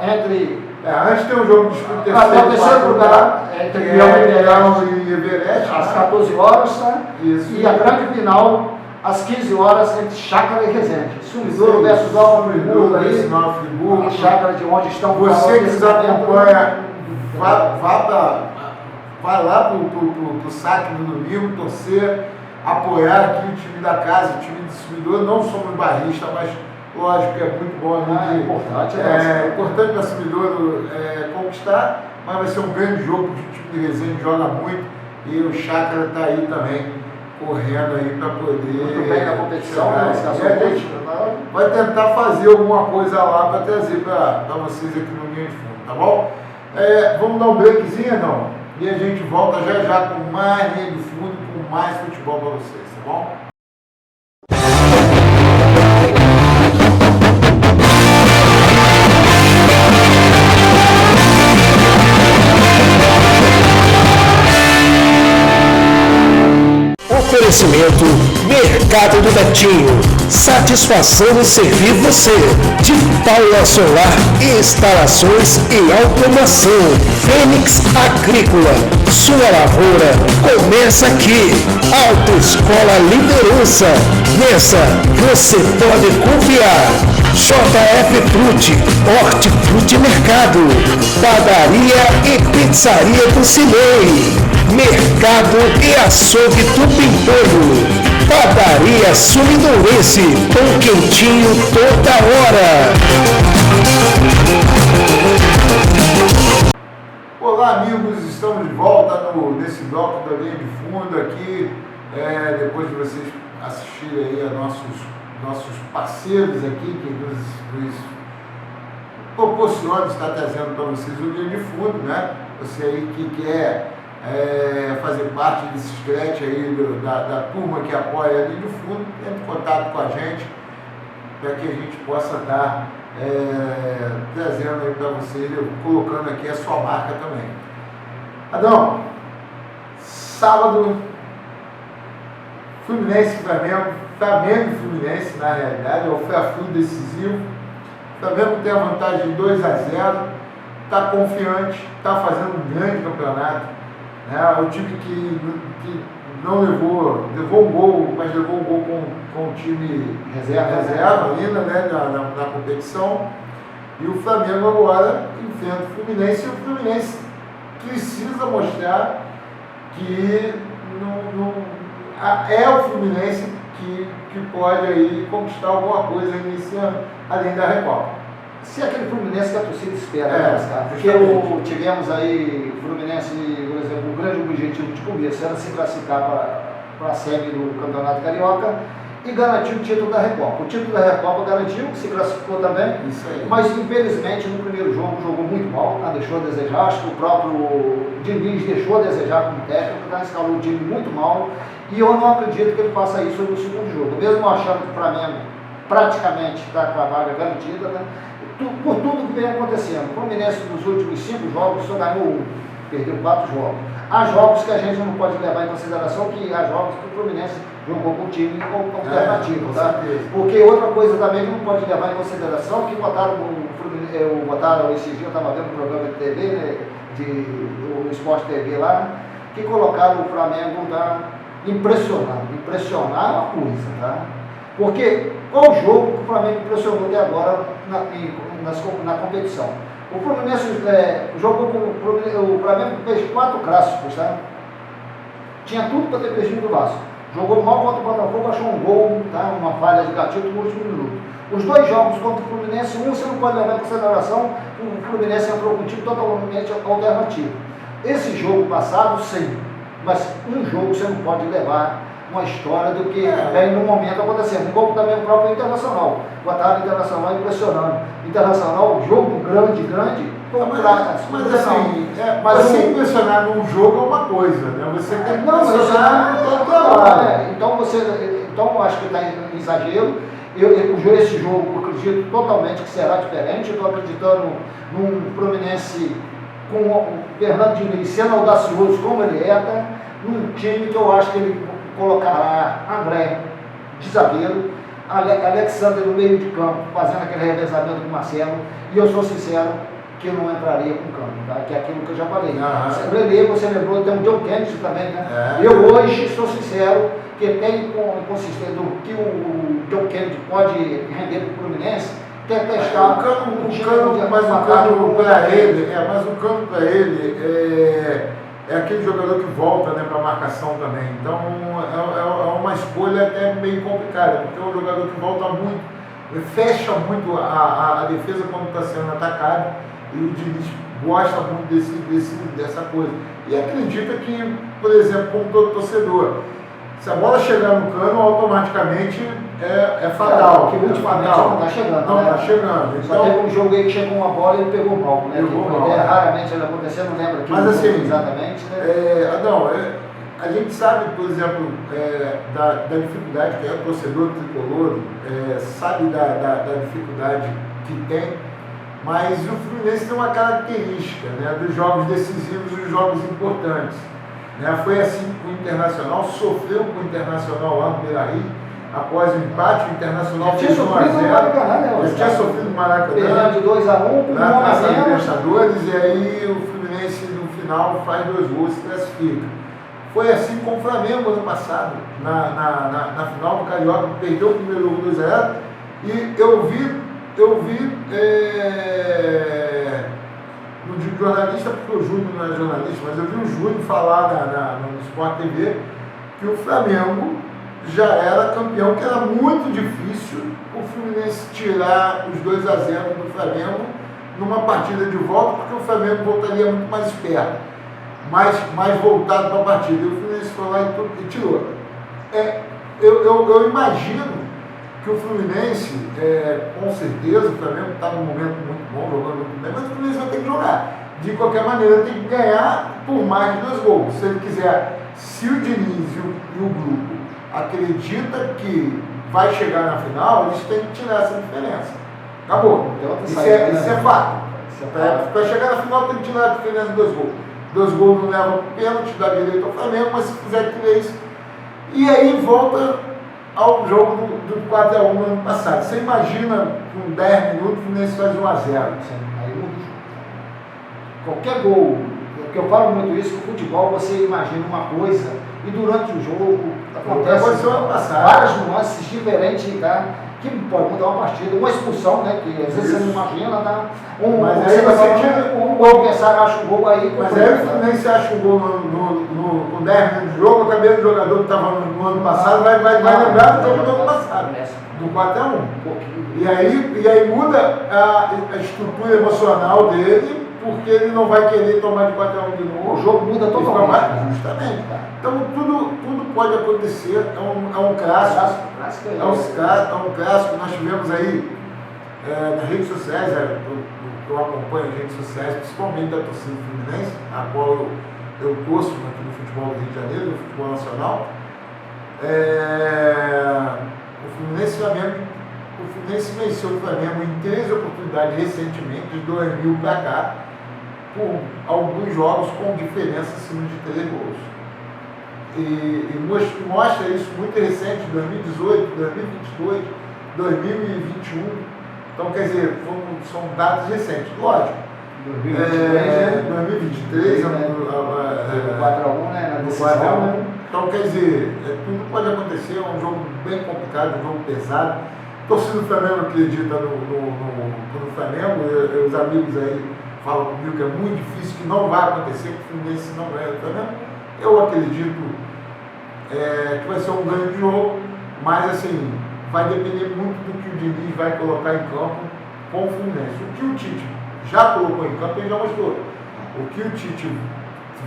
Antes tem um jogo de terceiro lugar, entre Leão e Everest, às 14 horas, tá? Isso. E a grande final às 15 horas entre Chácara e Resende. Sumidouro versus Nova Friburgo aí. A chácara de onde estão. Você que nos acompanha, vai lá pro saque no domingo, torcer, apoiar aqui o time da casa, o time do Sumidouro. Não somos barristas, mas lógico que é muito bom. É importante para o Sumidouro conquistar, mas vai ser um grande jogo, porque o time de Resende joga muito e o Chácara está aí também, correndo aí para poder. Muito bem na competição, né? Vai tentar fazer alguma coisa lá para trazer para vocês aqui no Linha de Fundo, tá bom? Vamos dar um breakzinho, não? E a gente volta já com mais Linha de Fundo, com mais futebol para vocês, tá bom? Oferecimento Mercado do Betinho. Satisfação em servir você. De Paula Solar e instalações e automação. Fênix Agrícola. Sua lavoura começa aqui. Autoescola Liderança. Nessa você pode confiar. JF Frute, Hortifruti Mercado, Padaria e Pizzaria do Cinei, Mercado e Açougue do Pimpolho, Padaria Sumidourense, pão quentinho toda hora. Olá amigos, estamos de volta nesse bloco da Linha de Fundo aqui, depois de vocês assistirem aí a nossos parceiros aqui, que nos proporciona, está trazendo para vocês o Linha de Fundo, né? Você aí que quer fazer parte desse stretch aí da turma que apoia a Linha de Fundo, entre em contato com a gente, para que a gente possa estar trazendo aí para vocês, colocando aqui a sua marca também. Adão, sábado, Fluminense e Flamengo e Fluminense, na realidade, é o Fla-Flu decisivo. O Flamengo tem a vantagem de 2-0, está confiante, está fazendo um grande campeonato. Né? O time que não levou um gol, mas levou um gol com o time reserva ainda, né? na competição. E o Flamengo agora enfrenta o Fluminense, e o Fluminense precisa mostrar que é o Fluminense que pode aí conquistar alguma coisa nesse ano, além da Recopa. Se é aquele Fluminense que a torcida espera, cara? Porque tivemos aí Fluminense, por exemplo, o grande objetivo de começo era se classificar para a semi do Campeonato Carioca e garantir o título da Recopa. O título da Recopa garantiu, se classificou também, mas infelizmente no primeiro jogo jogou muito mal, deixou a desejar. Acho que o próprio Diniz deixou a desejar como técnico, escalou o time muito mal, e eu não acredito que ele faça isso no segundo jogo. Mesmo achando que o Flamengo praticamente está com a vaga garantida, né? Por tudo que vem acontecendo. O Fluminense nos últimos 5 jogos só ganhou 1, perdeu 4 jogos. Há jogos que a gente não pode levar em consideração, que há jogos que o Fluminense jogou com o time como alternativo, tá? Porque outra coisa também que não pode levar em consideração, que botaram esse dia, eu estava vendo um programa de TV, né, o Sport TV lá, que colocaram o Flamengo impressionar a coisa, tá? Porque Qual o jogo que o Flamengo impressionou até agora na competição? O Fluminense jogou com o Flamengo fez 4 clássicos, tá? Tinha tudo para ter perdido do Vasco. Jogou mal contra o Botafogo, achou um gol, tá? Uma falha de Gatito no último minuto. Os 2 jogos contra o Fluminense, você não pode levar em consideração que o Fluminense entrou com um time totalmente alternativo. Esse jogo passado, sim, mas um jogo você não pode levar uma história do que vem no momento acontecendo. Um gol também o próprio Internacional. O ataque Internacional impressionando. Internacional, jogo grande, mas você impressionar num jogo é uma coisa, né? Você tem que impressionar no todo trabalho. Então eu acho que está em exagero. Esse jogo eu acredito totalmente que será diferente. Eu estou acreditando num Fluminense com o Fernando Diniz sendo audacioso como ele é, tá? Num time que eu acho que ele colocará André de zagueiro, Alexandre no meio de campo, fazendo aquele revezamento com o Marcelo, e eu sou sincero que eu não entraria com o campo, tá? Que é aquilo que eu já falei. Você lembrou, tem o John Kennedy também, né? Eu hoje sou sincero que tem consistência do que o John Kennedy pode render para o Fluminense, quer testar mas o cano para ele é aquele jogador que volta, né, para a marcação também. Então é uma escolha até meio complicada, porque é um jogador que volta muito, fecha muito a defesa quando está sendo atacado, e o Diniz gosta muito dessa coisa. E acredita que, por exemplo, como todo torcedor, se a bola chegar no cano, automaticamente é fatal. Porque ultimamente não está chegando. Não está chegando. Então, só teve um jogo aí que chegou uma bola e ele pegou mal, né? Raramente ele aconteceu, não lembro aqui. Mas assim, exatamente. Né? A gente sabe, por exemplo, da dificuldade que é o torcedor tricolor, sabe da dificuldade que tem, mas o Fluminense tem uma característica, né, dos jogos decisivos e dos jogos importantes. Né? Foi assim com o Internacional, sofreu com o Internacional lá no Beira-Rio, após o empate, o Internacional fez 1 a 0. Já tinha sofrido no Maracanã, de 2 a 1, na Taça Libertadores, e aí o Fluminense no final faz 2 gols e se classifica. Foi assim com o Flamengo ano passado, na final do Carioca, perdeu o primeiro jogo 2 a 0, e eu vi no de jornalista, porque o Júnior não é jornalista, mas eu vi o Júnior falar no Sport TV que o Flamengo já era campeão, que era muito difícil o Fluminense tirar os 2 a 0 do Flamengo numa partida de volta, porque o Flamengo voltaria muito mais perto, mais voltado para a partida. E o Fluminense foi lá e tirou. Eu imagino que o Fluminense, com certeza, o Flamengo está num momento muito bom, jogando muito bem, mas o Fluminense vai ter que jogar. De qualquer maneira, tem que ganhar por mais de 2 gols. Se ele quiser, se o Diniz e o grupo acredita que vai chegar na final, eles têm que tirar essa diferença. Acabou. Isso é fato. Para chegar na final, tem que tirar a diferença de 2 gols. 2 gols não levam pênalti, dá direito ao Flamengo, mas se fizer 3, e aí volta ao jogo do 4 a 1 no ano passado. Você imagina, com 10 minutos, o Fluminense faz 1 a 0. Aí qualquer gol, porque eu falo muito isso, que o futebol você imagina uma coisa e durante o jogo acontece várias nuances diferentes, tá? Que pode mudar uma partida, uma expulsão, né? Que às vezes você não imagina, tá? Mas aí você tira um gol, pensar, acha um gol aí. Mas aí o Fluminense acha um gol com 10 minutos de jogo, a cabeça do jogador que estava no ano passado vai lembrar do jogo do ano passado, do 4 a 1. E aí muda a estrutura emocional dele, porque ele não vai querer tomar de 4 a 1 de novo. O jogo muda totalmente. Justamente. Então tudo pode acontecer, é um clássico. É um clássico. Nós tivemos aí nas redes sociais, eu acompanho as redes sociais, principalmente da torcida Fluminense, a qual eu torço aqui no futebol do Rio de Janeiro, no futebol nacional. O Fluminense venceu o Flamengo em 3 oportunidades recentemente, de 2000 para cá, por alguns jogos com diferença acima de 3 gols. E mostra isso muito recente, 2018, 2022, 2021. Então, quer dizer, são dados recentes, lógico. 2023, 4 a 1, né? No 4 a 1. Então, quer dizer, tudo pode acontecer, é um jogo bem complicado, um jogo pesado. torcida do Flamengo acredita no Flamengo, os amigos aí falam comigo que é muito difícil, que não vai acontecer, que o Fluminense não ganha do Flamengo. Eu acredito que vai ser um grande jogo, mas assim, vai depender muito do que o Diniz vai colocar em campo com o Fluminense. O que o Tite já colocou em campo, ele já mostrou. O que o Tite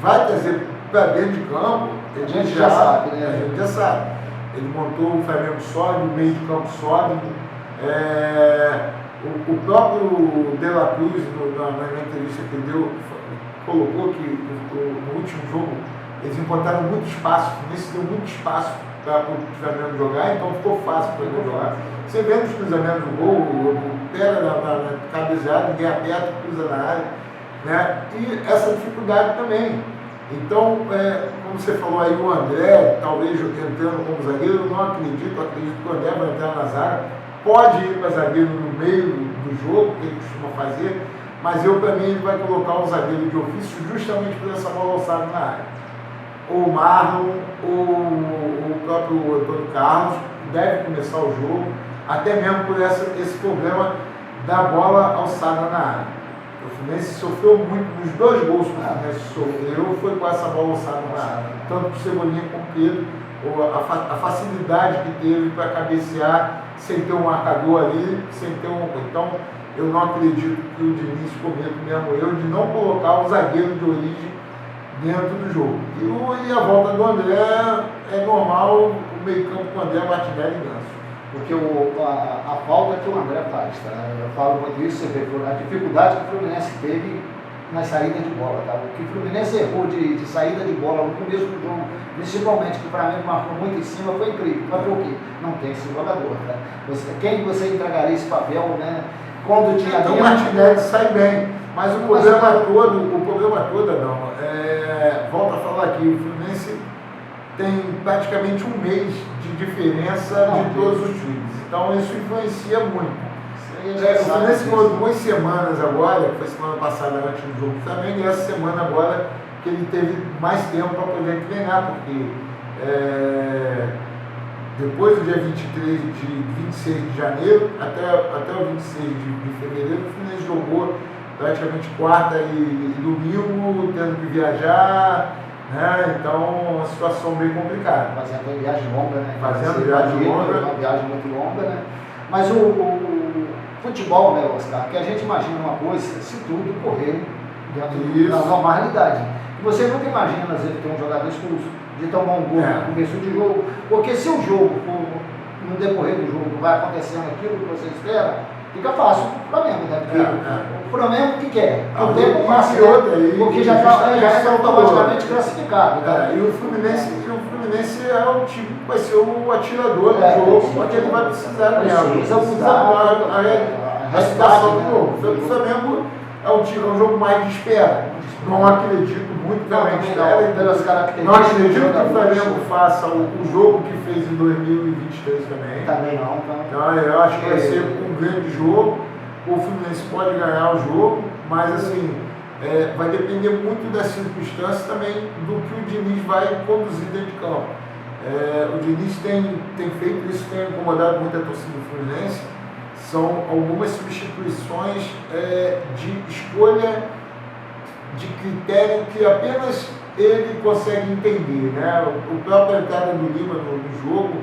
vai trazer para dentro de campo, a gente já sabe, né? A gente já sabe. Ele montou o Flamengo sólido, o meio de campo sólido. O próprio De La Cruz, na entrevista que ele deu, colocou que no último jogo eles encontraram muito espaço, nesse deu muito espaço para o Flamengo jogar, então ficou fácil para ele jogar. Você vê nos cruzamentos do gol, pega na cabeceada, ninguém aperta, cruza na área, né? E essa dificuldade também. Então, como você falou aí, o André, talvez entrando como zagueiro, eu não acredito que o André vai entrar na zaga, pode ir para zagueiro no meio do jogo, que ele costuma fazer, mas para mim, ele vai colocar um zagueiro de ofício justamente por essa bola alçada na área. Ou o Marlon, ou o próprio Antônio Carlos, deve começar o jogo, até mesmo por esse problema da bola alçada na área. O Fluminense sofreu muito, nos 2 gols que o Fluminense sofreu, foi com essa bola alçada na área. Tanto o Cebolinha como o Pedro, a facilidade que teve para cabecear sem ter um marcador ali, sem ter um... Então, eu não acredito que o Diniz cometa o mesmo erro de não colocar o zagueiro de origem dentro do jogo. E a volta do André é normal, o meio campo com o André, Martinelli e Ganso. Porque a falta que o André faz, tá? Eu falo muito isso, você vê a dificuldade que o Fluminense teve na saída de bola, tá? O que o Fluminense errou de saída de bola no começo do jogo, principalmente que para mim marcou muito em cima, foi incrível. Mas por quê? Não tem esse jogador, tá? Quem você entregaria esse papel, né? Quando tinha... Então o Martinelli sai bem, mas o problema todo não. Volto a falar aqui, o Fluminense tem praticamente um mês de diferença de todos os times. Então isso influencia muito. O Fluminense ficou 2 semanas agora, que foi semana passada antes do jogo do Flamengo, e essa semana agora que ele teve mais tempo para poder treinar, porque depois do dia 26 de janeiro até o 26 de fevereiro, o Fluminense jogou praticamente quarta e domingo, tendo que viajar, né? Então, uma situação bem complicada. Fazendo viagem longa, né? Fazendo viagem longa. Uma viagem muito longa, né? Mas o futebol, né, Oscar, que a gente imagina uma coisa, se tudo correr dentro da normalidade. Você nunca imagina, às vezes, ter um jogador expulso, de tomar um gol no começo de jogo, porque se o jogo, no decorrer do jogo, vai acontecendo aquilo que você espera, fica fácil para o Flamengo, né? Porque o Flamengo o que quer? O tempo passa, porque já é automaticamente classificado. Tá? E o Fluminense é o time que vai ser o atirador do jogo, porque ele vai precisar ganhar. Precisa mudar a situação do jogo. O Flamengo é um jogo mais de espera. Não acredito muito também de espera. Não acredito que o Flamengo faça o jogo que fez em 2023 também. Também não. Então, eu acho que vai ser um grande jogo. O Fluminense pode ganhar o jogo, mas assim, vai depender muito das circunstâncias também do que o Diniz vai conduzir dentro de campo. O Diniz tem feito isso, tem incomodado muito a torcida do Fluminense. São algumas substituições de escolha de critério que apenas ele consegue entender, né? O próprio entrada do Lima no jogo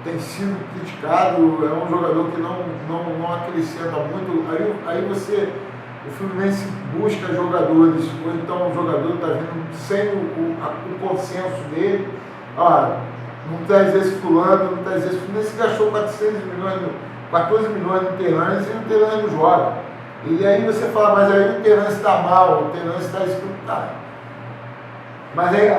tem sido criticado, é um jogador que não acrescenta muito. Aí o Fluminense busca jogadores, ou então o jogador está vindo sem o consenso dele. Não traz esse fulano, não traz esse. O Fluminense gastou 14 milhões no Terãs e o Terãs não joga. E aí você fala, mas aí o Terãs está mal, o Terãs está escutado. Mas aí,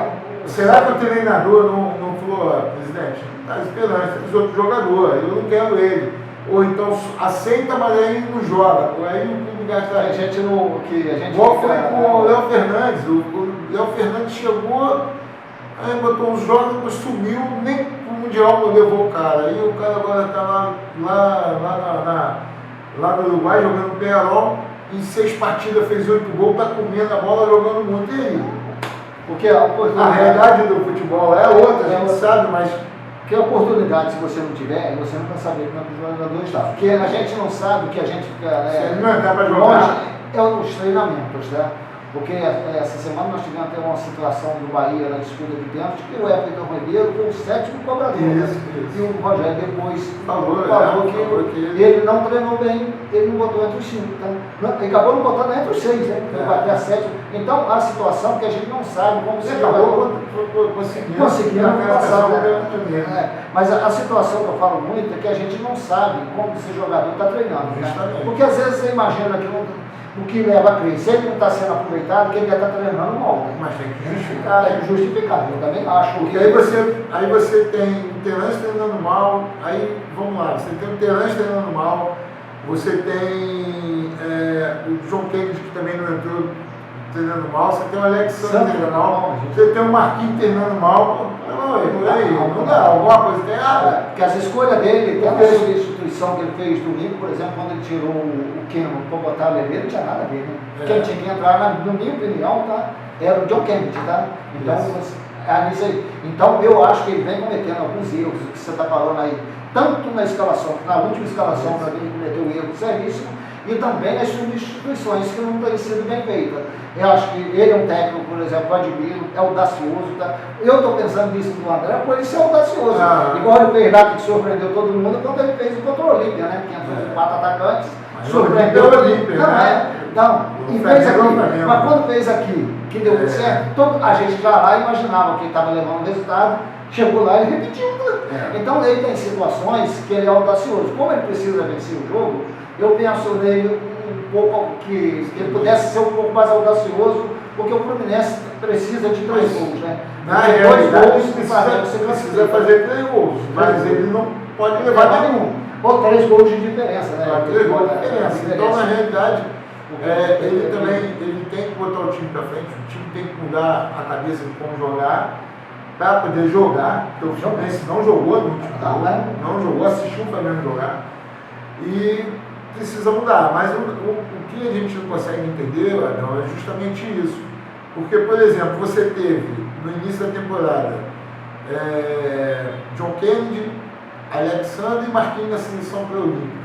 será que o treinador não falou, presidente, está esperando, tem outro jogador, eu não quero ele. Ou então aceita, mas aí não joga. Aí o clube gasta. A gente não. Igual foi com o Léo Fernandes. O Léo Fernandes chegou, aí botou uns jogos, depois sumiu, nem pro Mundial não levou o cara. Aí o cara agora está lá no Uruguai jogando Penharol, em 6 partidas fez 8 gols, está comendo a bola, jogando muito. E aí? Porque a realidade do futebol é outra, a gente sabe, mas Porque a oportunidade, se você não tiver, você não vai saber como é que o jogador está. Porque a gente não sabe o que a gente fica. Se ele não entrar para jogar. É os treinamentos, né? Porque essa semana nós tivemos até uma situação do Bahia na disputa de pênalti, que o Everton Ribeiro foi o 7º cobrador. Isso. E o Rogério depois falou que ele não treinou bem, ele não botou entre os 5. Tá? Ele acabou não botando entre os 6, né? Ele vai até a 7. Então, a situação que a gente não sabe como se acabou conseguindo passar. Mas a situação que eu falo muito é que a gente não sabe como esse jogador está treinando. Né? Porque às vezes você imagina que o que leva a crer, se ele não está sendo aproveitado, que ele já está treinando mal. Né? Mas tem que justificar. Tem que justificar, eu também acho. Porque aí você tem o Terence treinando mal, aí vamos lá, você tem o Terence treinando mal, você tem o John Kennedy que também não entrou treinando mal, você tem o Alexandre treinando mal, você tem o Marquinhos treinando mal, não dá, alguma coisa tem errado. Porque as escolhas dele, tem a substituição que ele fez domingo, por exemplo, quando ele tirou o Keno para botar o Lelê, não tinha nada a ver, né? Quem tinha que entrar, na minha opinião, tá? Era o John Kennedy, tá? Então eu acho que ele vem cometendo alguns erros, que você está falando aí, tanto na escalação, na última escalação para ele cometeu erro seríssimo, e também nas substituições que não têm sido bem feitas. Eu acho que ele é um técnico, por exemplo, eu admiro, é audacioso. Tá? Eu estou pensando nisso do André, por ele ser audacioso. Igual ele fez lá que surpreendeu todo mundo quando ele fez o contra o Olímpia, né? Que entrou com 4 atacantes, surpreendeu o Olímpia. E fez aqui. Mas quando fez aqui, que deu muito certo, a gente já lá imaginava que ele estava levando o resultado, chegou lá e repetiu. Então ele tem situações que ele é audacioso. Como ele precisa vencer o jogo, eu penso nele um pouco que ele pudesse ser um pouco mais audacioso, porque o Fluminense precisa de 3 gols, né? Na realidade, precisa fazer 3 gols, mas ele não pode levar nenhum. Ou 3 gols de diferença, né? 3 gols de diferença. Então, na realidade, ele tem que botar o time para frente, o time tem que mudar a cabeça de como jogar, para poder jogar, porque o Fluminense não jogou no último jogo, não jogou, assistiu o Flamengo jogar, e precisa mudar. Mas o que a gente não consegue entender, Adão, é justamente isso. Porque, por exemplo, você teve no início da temporada John Kennedy, Alexandre e Marquinhos na seleção pré-olímpica.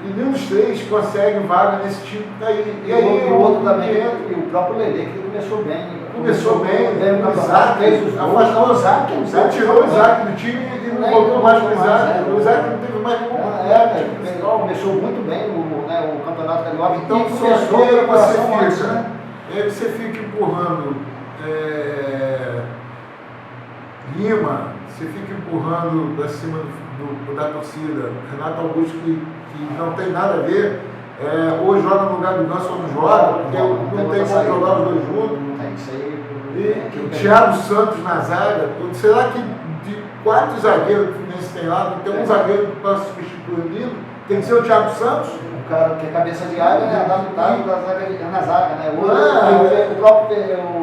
E nenhum dos 3 consegue vaga nesse time daí. E aí o outro também, e o próprio Lelê, que começou bem. Começou bem, o Isaac, afastou o Isaac. Você tirou o Isaac do time e não voltou mais para o Isaac. O Isaac não teve mais nenhum. Começou muito bem o campeonato carioca. Então, começou você fica empurrando Lima, você fica empurrando para cima da torcida, Renato Augusto, que não tem nada a ver, ou joga no lugar do Ganso ou não joga, porque não tem como jogar os dois juntos. E o Thiago Santos na zaga, será que de 4 zagueiros que o Fluminense tem lá, não tem um zagueiro para substituir o Lima? Tem que ser o Thiago Santos? O cara que é cabeça de área, né? Adaptado na zaga, né? O próprio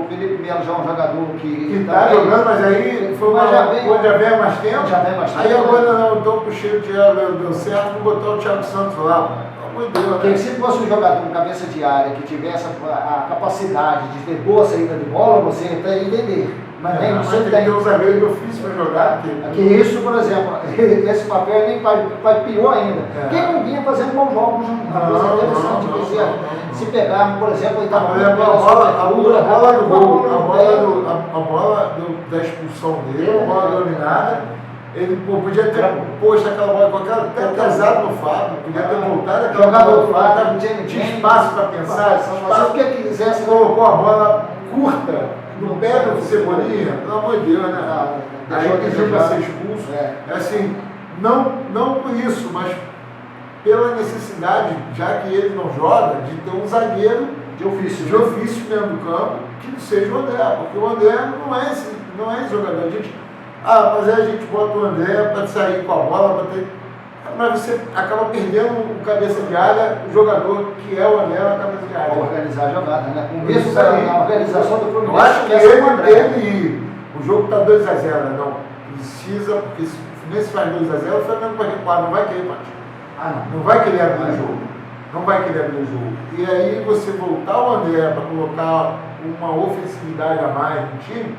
Felipe Melo já é um jogador que está jogando, mas aí foi já vem há mais tempo. Aí agora não, então puxei o Thiago, deu certo, vou botar o Thiago Santos lá. Porque se fosse um jogador com cabeça de área que tivesse a capacidade de ter boa saída de bola, você ia entender. Mas nem você tem que ter um zagueiro de ofício para jogar. Que isso, por exemplo, esse papel nem vai pior ainda. Quem não vinha fazendo bons jogos, uma coisa interessante, se pegar, por exemplo, ele estava a bola do gol, a bola da expulsão dele, a bola dominada. Ele podia ter posto aquela bola com aquela até pesado no Fábio, podia ter voltado aquela bola do Fábio, tinha espaço para pensar, o que quisesse, colocou a bola curta no pé do Cebolinha, pelo amor de Deus, né? Aí pediu para ser expulso. Assim, não por isso, mas pela necessidade, já que ele não joga, de ter um zagueiro de ofício dentro do campo, que não seja o André, porque o André não é esse jogador. Mas aí a gente bota o André para sair com a bola, mas você acaba perdendo o cabeça de área, o jogador que é o André na cabeça de área. Organizar a jogada, né? Com isso na organização do Fluminense. Eu acho que ele o jogo está 2-0, não precisa, porque se o Fluminense faz 2-0, o Flamengo vai recuar, não vai querer partir. Não vai querer abrir o jogo. Não vai querer abrir o jogo. E aí você voltar o André para colocar uma ofensividade a mais no time,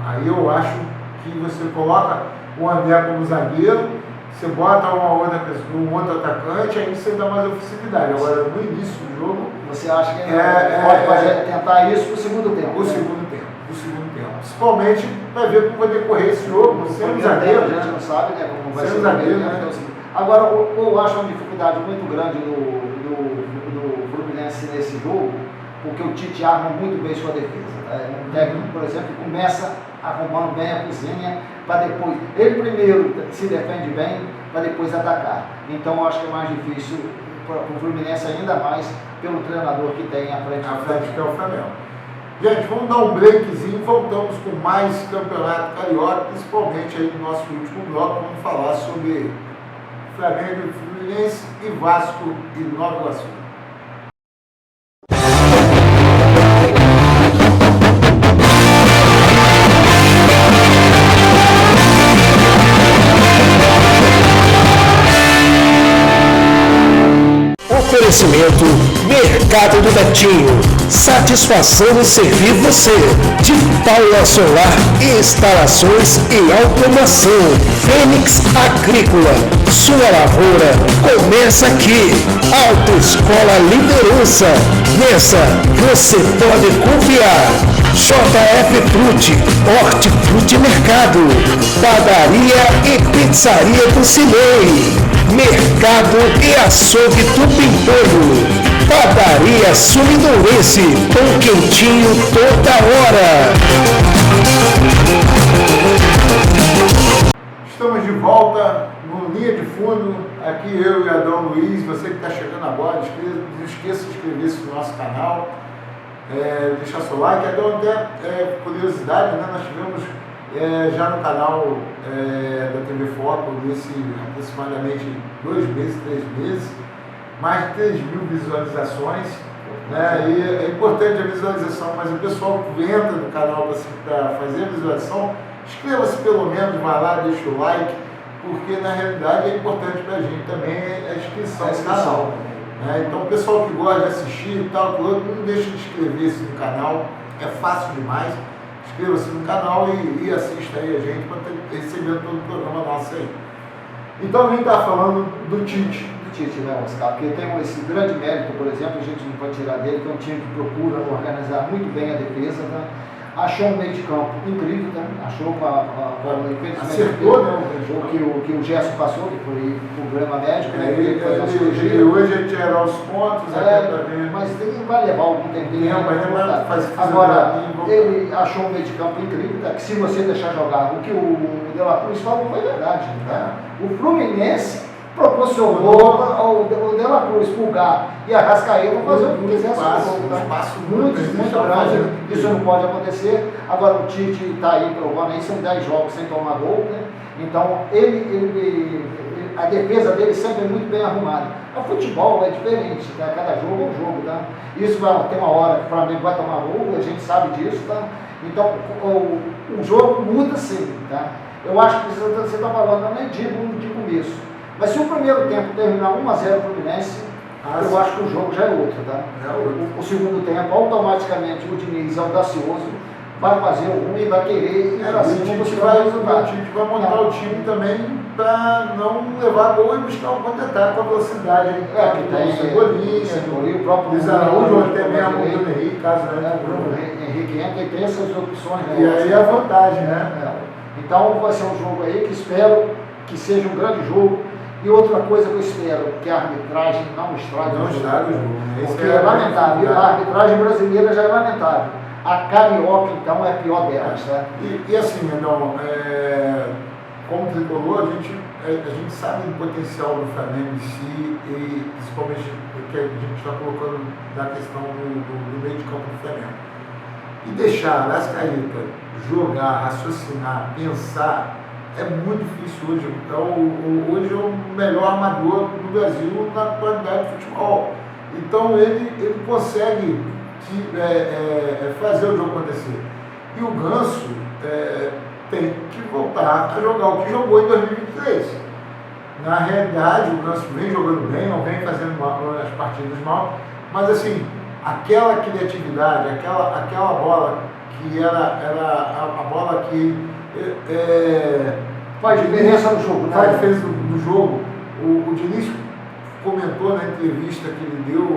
aí eu acho que você coloca o André como zagueiro, você bota um outro atacante, aí você dá mais ofensividade. Agora, no início do jogo... Você acha que pode tentar isso pro segundo tempo? O segundo tempo. Principalmente para ver como vai decorrer esse jogo. Sendo zagueiro, a gente não sabe, né, como vai ser o zagueiro, né? Agora, eu acho uma dificuldade muito grande do Fluminense nesse jogo, porque o Tite arma muito bem sua defesa. Né? Um técnico, por exemplo, que começa arrumando bem a cozinha, para depois, ele primeiro se defende bem, para depois atacar. Então, eu acho que é mais difícil para o Fluminense, ainda mais pelo treinador que tem à frente. Que é o Flamengo. Gente, vamos dar um breakzinho e voltamos com mais Campeonato Carioca, principalmente aí no nosso último bloco. Vamos falar sobre Flamengo e Fluminense e Vasco e Nova Iguaçu. Oferecimento Mercado do Betinho. Satisfação em servir você. De Paula Solar e instalações e automação. Fênix Agrícola. Sua lavoura começa aqui. Autoescola Liderança. Nessa você pode confiar. JF Fruti, Hortifruti Mercado, Padaria e Pizzaria do Cinei, Mercado e Açougue do Pimpolho, Padaria Sumidoense, pão quentinho toda hora. Estamos de volta no Linha de Fundo, aqui eu e Adão Luiz. Você que está chegando agora, não esqueça de inscrever-se no nosso canal. Deixar seu like, até curiosidade, né? Nós tivemos já no canal da TV Foco, nesse aproximadamente 2 meses, 3 meses, mais de 3 mil visualizações, né? E é importante a visualização, mas o pessoal que entra no canal para fazer a visualização, inscreva-se pelo menos, vai lá, deixa o like, porque na realidade é importante para a gente também a inscrição no canal. Então o pessoal que gosta de assistir e tal, não deixa de inscrever-se no canal, é fácil demais. Inscreva-se no canal e assista aí a gente para receber todo o programa nosso aí. Então a gente está falando do Tite. Do Tite, né, Oscar? Porque tem esse grande mérito, por exemplo, a gente não pode tirar dele, que é um time que procura organizar muito bem a defesa, né? Achou um meio de campo incrível, né? Achou acertou, né? O que o Gerson passou, que foi problema médico, né? Ele hoje é tirar os pontos, mas vai levar algum tempinho. Agora, ele achou um meio de campo incrível, né? Que se você deixar jogar, o que o De La Cruz falou foi verdade. Né? O Fluminense proporcionou o De La Cruz, Pulgar e Arrascaeta fazer o que quisesse. Muito grande, isso não pode acontecer. Agora o Tite está aí provando aí, são 10 jogos sem tomar gol, né? Então a defesa dele sempre é muito bem arrumada. O futebol é diferente, tá? Cada jogo é um jogo, tá? Isso vai ter uma hora que o Flamengo vai tomar gol, a gente sabe disso, tá? Então o jogo muda sim, tá? Eu acho que você está falando, eu nem digo de começo. Mas se o primeiro tempo terminar 1-0 Fluminense, eu acho que o jogo já é outro, tá? O segundo tempo, automaticamente, o Diniz audacioso vai fazer o ruim e vai querer ir pra cima. O Tite vai montar o time também para não levar gol e buscar um contra-ataque com a velocidade. Que tem o Cebolinha, o próprio Luiz Araújo, até mesmo o Bruno Henrique, caso o Bruno Henrique entra e tem essas opções. E aí a vantagem, né? Então vai ser um jogo aí que espero que seja um grande jogo. E outra coisa que eu espero, que a arbitragem não estrague o jogo. Porque é lamentável. A arbitragem brasileira já é lamentável. A carioca, então, é a pior delas. Né? E assim, Mendão, como tricolor, a gente sabe do potencial do Flamengo em si, e principalmente o que a gente está colocando na questão do meio de campo do Flamengo. E deixar a Arrascaeta jogar, raciocinar, pensar, é muito difícil hoje. Hoje é o melhor armador do Brasil na atualidade de futebol. Então ele consegue fazer o jogo acontecer. E o Ganso tem que voltar a jogar o que jogou em 2023. Na realidade, o Ganso vem jogando bem, não vem fazendo as partidas mal, mas assim, aquela criatividade, aquela bola que era a bola que Faz diferença no jogo, né? Faz diferença no jogo. O Diniz comentou na entrevista que ele deu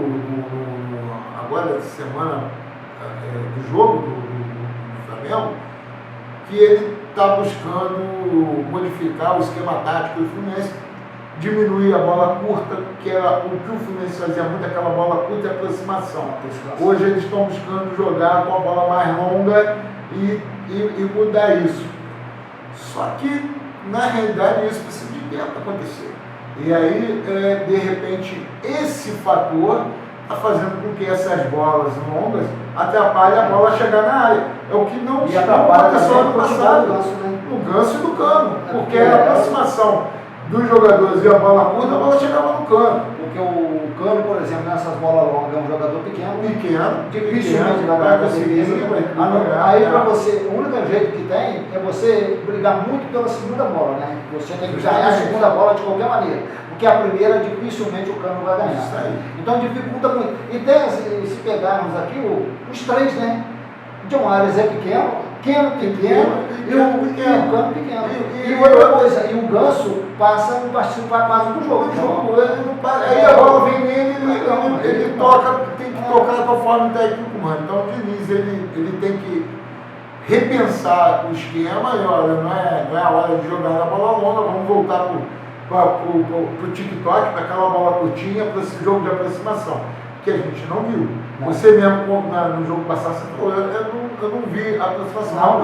agora essa semana do jogo do Flamengo, que ele está buscando modificar o esquema tático do Fluminense, diminuir a bola curta, que era o que o Fluminense fazia muito, aquela bola curta e aproximação. Hoje eles estão buscando jogar com a bola mais longa e mudar isso. Só que, na realidade, isso precisa de tempo para acontecer. E aí, de repente, esse fator está fazendo com que essas bolas longas atrapalhem a bola chegar na área. É o que não aconteceu ano passado, no Ganso e no Cano, porque a aproximação dos jogadores e a bola curta, a bola chegava no Cano. Porque o Cano, por exemplo, nessas bolas longas, é um jogador pequeno, dificilmente vai conseguir. Aí para você, o único jeito que tem é você brigar muito pela segunda bola, né? Você tem que ganhar a segunda bola de qualquer maneira, porque a primeira dificilmente o Cano vai ganhar. Então dificulta muito. E tem, se pegarmos aqui, os três, né? John Arias é pequeno, Keno pequeno e o Cano pequeno. E outra coisa, e o Ganso passa no participar quase do jogo. Aí a bola vem nele, ele toca, tem que tocar conforme o técnico manda. Então o Diniz ele tem que repensar o esquema e olha, não é a hora de jogar na bola longa, vamos voltar para o TikTok, para aquela bola curtinha, para esse jogo de aproximação, que a gente não viu. Não. Você mesmo no jogo passado, você falou, eu não vi a aproximação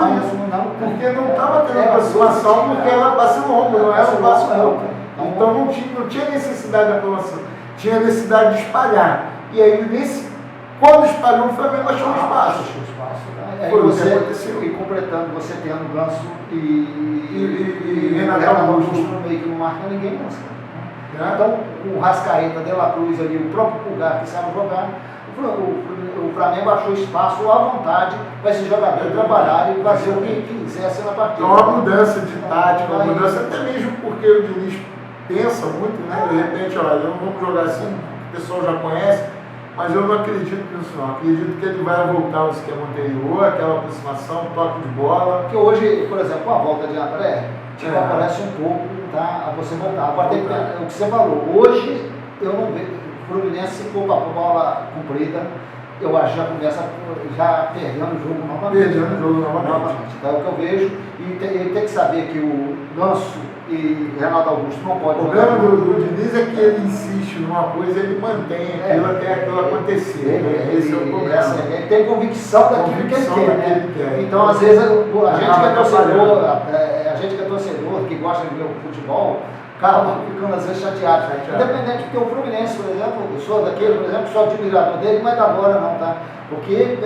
porque não estava tendo aproximação, porque era passe longo, não era um passe longo. Então não tinha necessidade de aproximação, tinha necessidade de espalhar. E aí, quando espalhou, o Flamengo achou um espaço. Foi o que aconteceu. E completando, você tendo Ganso e Renato Augusto no meio que não marca ninguém, não. Então, o Rascaeta, De La Cruz ali, o próprio Pulgar que sabe jogar, o Flamengo achou espaço à vontade para esse jogador trabalhar e fazer o que quisesse na partida. Então, uma mudança de tática, uma mudança até mesmo porque o Diniz pensa muito, né? De repente, olha, não vamos jogar assim, o pessoal já conhece, mas eu não acredito nisso não. Acredito que ele vai voltar ao esquema anterior, aquela aproximação, toque de bola. Porque hoje, por exemplo, com a volta de André, aparece um pouco, tá? A você voltar. Agora tem o que você falou. Hoje eu não vejo. O Fluminense, se for para a bola comprida, eu acho que já começa perdendo o jogo novamente. Então é o que eu vejo. E ele tem que saber que o Ganso e Renato Augusto não podem. O problema do Diniz é que ele insiste numa coisa, ele mantém aquilo até aquilo acontecer. Esse é o problema. Ele tem convicção daquilo que ele quer. Então, às vezes, a gente que é torcedor, que gosta de ver o futebol, acaba ficando às vezes chateado. Independente, porque o Fluminense, por exemplo, eu sou daquele, por exemplo, sou admirador dele, mas agora não, tá? Porque ele,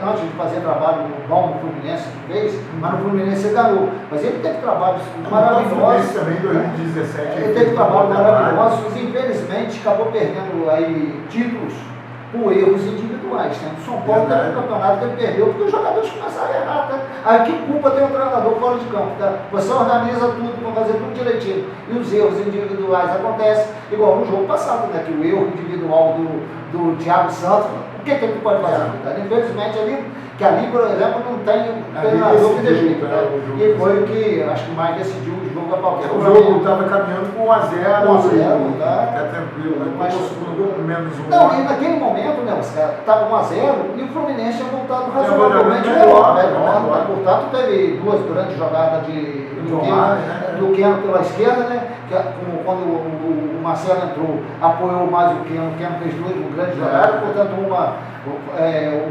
antes de fazer trabalho bom no Fluminense que fez, mas no Fluminense ele ganhou. Mas ele teve trabalhos maravilhosos. Também, 2017. Ele teve trabalhos maravilhosos e infelizmente acabou perdendo aí títulos por erros individuais. Né? O São Paulo teve um campeonato que ele perdeu porque os jogadores começaram a errar. Tá? Aí que culpa tem o treinador fora de campo? Tá? Você organiza tudo para fazer tudo direitinho. E os erros individuais acontecem, igual no jogo passado, né? Que o erro individual do Thiago Santos, o que ele pode fazer? Tá? Infelizmente ali, por exemplo, não tem treinador que deixou. Tá? E foi o que acho que mais decidiu o jogo a qualquer O jogo estava caminhando com 1 a 0. 1 a 0, tá? Fica tranquilo, né? Mas menos um. Não, e naquele momento, né, os caras estavam 1 a 0 e o Fluminense tinha voltado razoavelmente melhor. Portanto, teve 2 grandes jogadas do Keno pela esquerda, né? Que, quando o Marcelo entrou, apoiou mais o Keno fez 2 grandes jogadas, portanto,